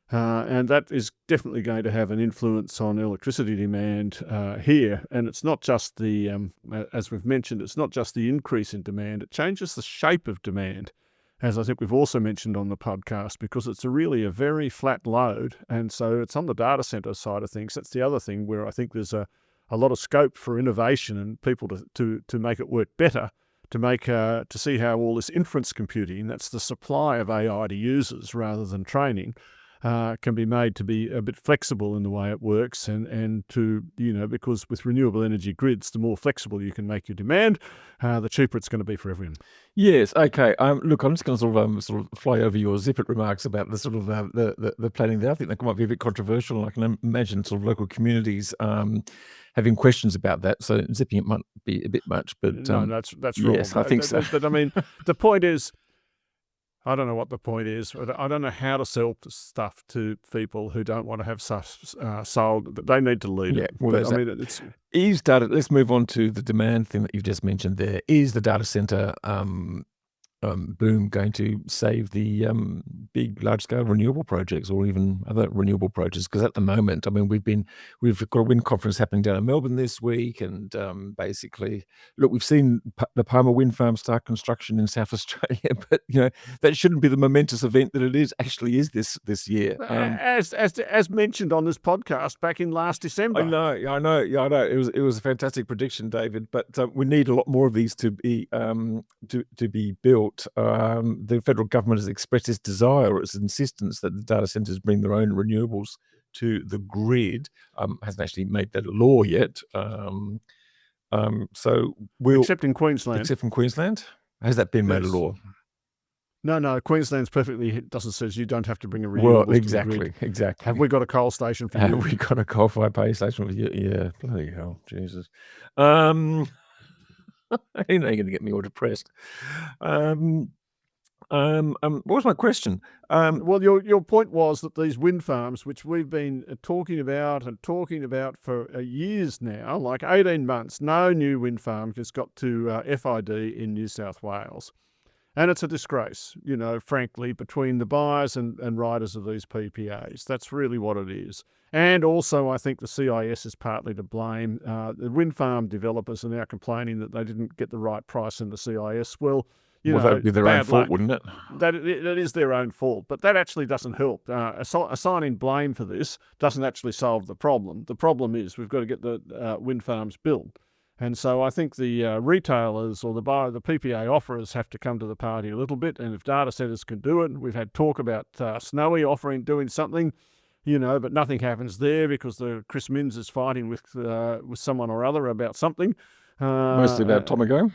And that is definitely going to have an influence on electricity demand here. And it's not just as we've mentioned, it's not just the increase in demand, it changes the shape of demand, as I think we've also mentioned on the podcast, because it's really a very flat load. And so it's on the data center side of things. That's the other thing where I think there's a lot of scope for innovation and people to make it work better, to see how all this inference computing, that's the supply of AI to users rather than training, can be made to be a bit flexible in the way it works, and to, because with renewable energy grids, the more flexible you can make your demand, the cheaper it's going to be for everyone. Yes. Okay. Look, I'm just going to sort of fly over your zip it remarks about the sort of the planning there. I think that might be a bit controversial. I can imagine sort of local communities having questions about that. So zipping it might be a bit much, but no, that's wrong. yes, I think so. But I mean, the point is, I don't know what the point is. I don't know how to sell stuff to people who don't want to have stuff sold. They need to lead it. Well, let's move on to the demand thing that you've just mentioned there. Is the data center boom going to save the big, large-scale renewable projects or even other renewable projects? Because at the moment, I mean, we've got a wind conference happening down in Melbourne this week, and basically, look, we've seen the Palmer wind farm start construction in South Australia, but that shouldn't be the momentous event that it actually is this year. As mentioned on this podcast back in last December. I know. It was a fantastic prediction, David. But we need a lot more of these to be built. The federal government has expressed its desire or its insistence that the data centres bring their own renewables to the grid. Hasn't actually made that a law yet. So except in Queensland. Except in Queensland, has that been made a law? No. Queensland's it doesn't say you don't have to bring a renewables exactly, to the grid. Exactly. Have we got a coal station for you? Have we got a coal-fired power station for you? Yeah, bloody hell, Jesus. You're going to get me all depressed. What was my question? Well, your point was that these wind farms, which we've been talking about for years now, like 18 months, no new wind farm has got to FID in New South Wales. And it's a disgrace, frankly, between the buyers and riders of these PPAs. That's really what it is. And also, I think the CIS is partly to blame. The wind farm developers are now complaining that they didn't get the right price in the CIS. Well, that would be their own fault, wouldn't it? That is their own fault. But that actually doesn't help. Assigning blame for this doesn't actually solve the problem. The problem is we've got to get the wind farms built. And so I think the retailers or the PPA offerers have to come to the party a little bit. And if data centres can do it, we've had talk about Snowy doing something, but nothing happens there because Chris Minns is fighting with someone or other about something. Mostly about Tomago.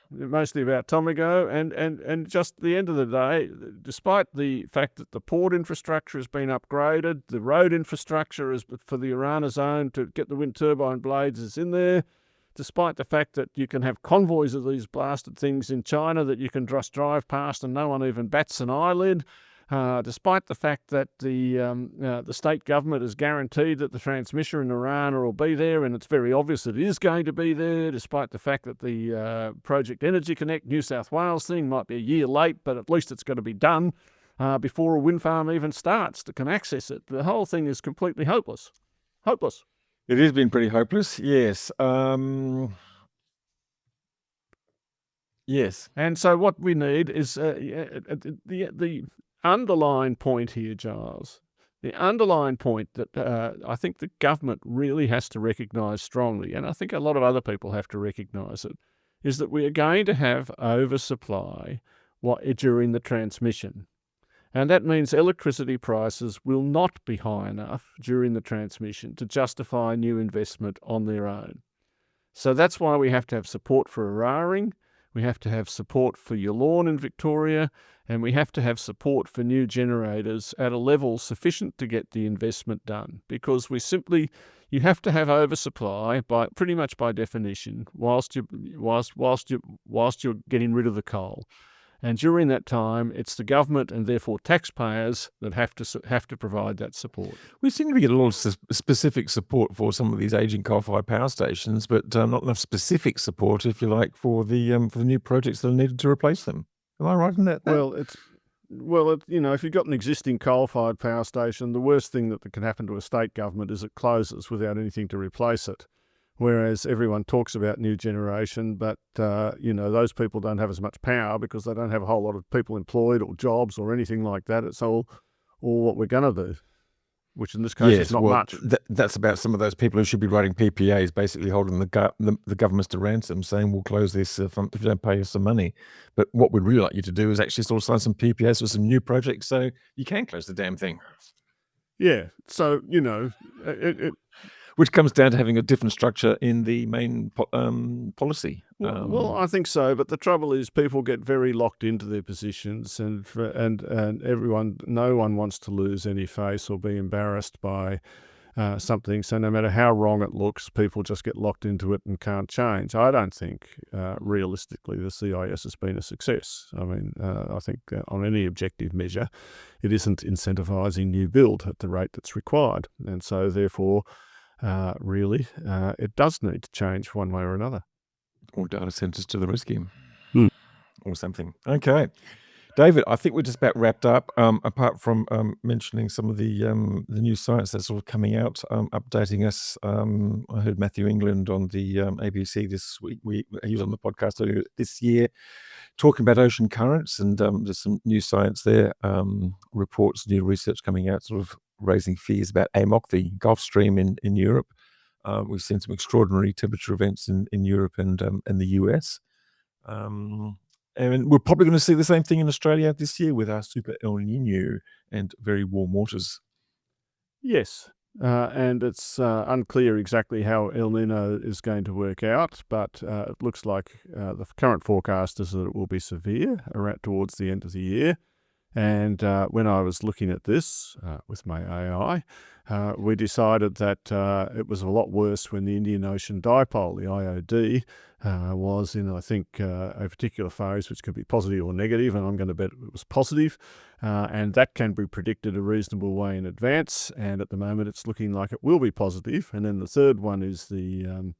Mostly about Tomago. And just at the end of the day, despite the fact that the port infrastructure has been upgraded, the road infrastructure is for the Arana zone to get the wind turbine blades is in there. Despite the fact that you can have convoys of these blasted things in China that you can just drive past and no one even bats an eyelid, despite the fact that the state government has guaranteed that the transmission in Iran will be there, and it's very obvious that it is going to be there, despite the fact that the Project Energy Connect New South Wales thing might be a year late, but at least it's got to be done before a wind farm even starts that can access it. The whole thing is completely hopeless. Hopeless. It has been pretty hopeless, yes. Yes. And so what we need is the underlying point here, Giles. The underlying point that I think the government really has to recognise strongly, and I think a lot of other people have to recognise it, is that we are going to have oversupply during the transmission. And that means electricity prices will not be high enough during the transmission to justify new investment on their own. So that's why we have to have support for Eraring, we have to have support for Yallourn in Victoria, and we have to have support for new generators at a level sufficient to get the investment done. Because you have to have oversupply pretty much by definition whilst you're getting rid of the coal. And during that time, it's the government and therefore taxpayers that have to provide that support. We seem to be getting a lot of specific support for some of these aging coal-fired power stations, but not enough specific support, if you like, for the new projects that are needed to replace them. Am I right in that? Well, if you've got an existing coal-fired power station, the worst thing that can happen to a state government is it closes without anything to replace it. Whereas everyone talks about new generation, but those people don't have as much power because they don't have a whole lot of people employed or jobs or anything like that. It's all what we're going to do, which in this case is not much. That's about some of those people who should be writing PPAs, basically holding the governments to ransom, saying we'll close this if you don't pay us some money. But what we'd really like you to do is actually sort of sign some PPAs for some new projects so you can close the damn thing. Yeah. So which comes down to having a different structure in the main policy. Well, I think so, but the trouble is people get very locked into their positions, and no one wants to lose any face or be embarrassed by something. So no matter how wrong it looks, people just get locked into it and can't change. I don't think realistically the CIS has been a success. I mean, I think on any objective measure, it isn't incentivising new build at the rate that's required, and so therefore. Really, it does need to change one way or another. More data centres to the rescue. or something. Okay. David, I think we're just about wrapped up. Apart from mentioning some of the new science that's sort of coming out, updating us. I heard Matthew England on the ABC this week. He was on the podcast earlier this year, talking about ocean currents, and there's some new science there. Reports, new research coming out, sort of raising fears about AMOC, the Gulf Stream in Europe. We've seen some extraordinary temperature events in Europe and the US. And we're probably going to see the same thing in Australia this year with our super El Nino and very warm waters. Yes, and it's unclear exactly how El Nino is going to work out, but it looks like the current forecast is that it will be severe around towards the end of the year. And when I was looking at this with my AI, we decided that it was a lot worse when the Indian Ocean Dipole, the IOD, was in, I think, a particular phase, which could be positive or negative, and I'm going to bet it was positive. And that can be predicted a reasonable way in advance, and at the moment it's looking like it will be positive. And then the third one is the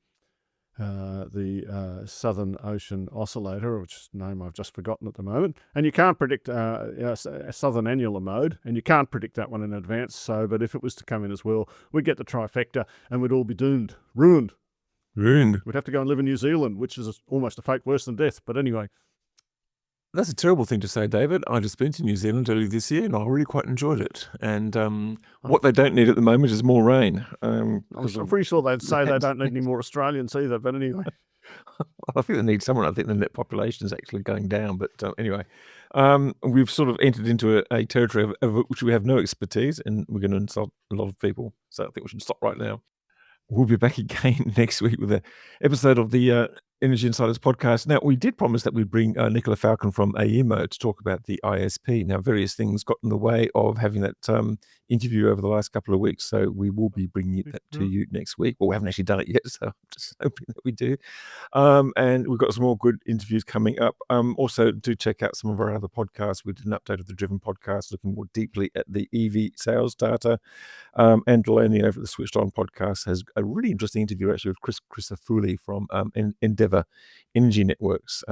Southern Ocean Oscillator, which name I've just forgotten at the moment. And you can't predict a Southern Annular Mode, and you can't predict that one in advance. So, but if it was to come in as well, we'd get the trifecta, and we'd all be doomed, ruined. We'd have to go and live in New Zealand, which is almost a fate worse than death. But anyway. That's a terrible thing to say, David. I just been to New Zealand earlier this year, and I really quite enjoyed it. And what they don't need at the moment is more rain. I'm pretty sure they'd say they don't need any more Australians either. But anyway. I think they need someone. I think the net population is actually going down. But anyway, we've sort of entered into a territory of which we have no expertise, and we're going to insult a lot of people. So I think we should stop right now. We'll be back again next week with an episode of the Energy Insiders podcast. Now, we did promise that we'd bring Nicola Falcon from AEMO to talk about the ISP. Now, various things got in the way of having that interview over the last couple of weeks, so we will be bringing that to you next week. Well, we haven't actually done it yet, so I'm just hoping that we do. And we've got some more good interviews coming up. Also, do check out some of our other podcasts. We did an update of the Driven podcast, looking more deeply at the EV sales data. And Delaney over at the Switched On podcast has a really interesting interview actually with Chris Afuli from Endeavour Energy Networks.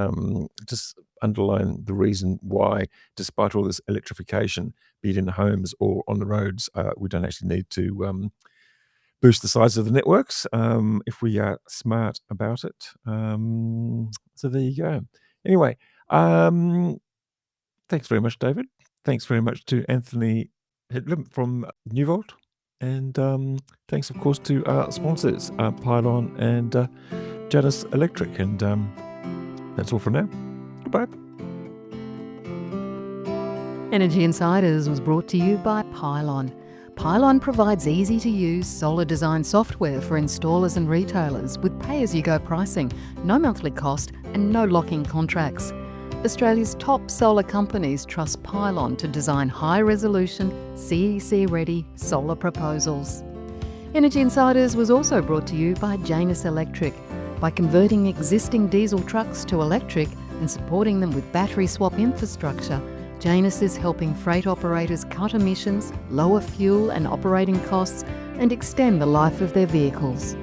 Just underline the reason why, despite all this electrification, be it in homes or on the roads, we don't actually need to boost the size of the networks if we are smart about it. So there you go. Anyway, thanks very much, David. Thanks very much to Anthony Headlam from NewVolt. And thanks, of course, to our sponsors, Pylon and Janus Electric. And that's all for now. Goodbye. Energy Insiders was brought to you by Pylon. Pylon provides easy-to-use solar design software for installers and retailers with pay-as-you-go pricing, no monthly cost and no lock-in contracts. Australia's top solar companies trust Pylon to design high-resolution, CEC-ready solar proposals. Energy Insiders was also brought to you by Janus Electric. By converting existing diesel trucks to electric and supporting them with battery swap infrastructure, Janus is helping freight operators cut emissions, lower fuel and operating costs, and extend the life of their vehicles.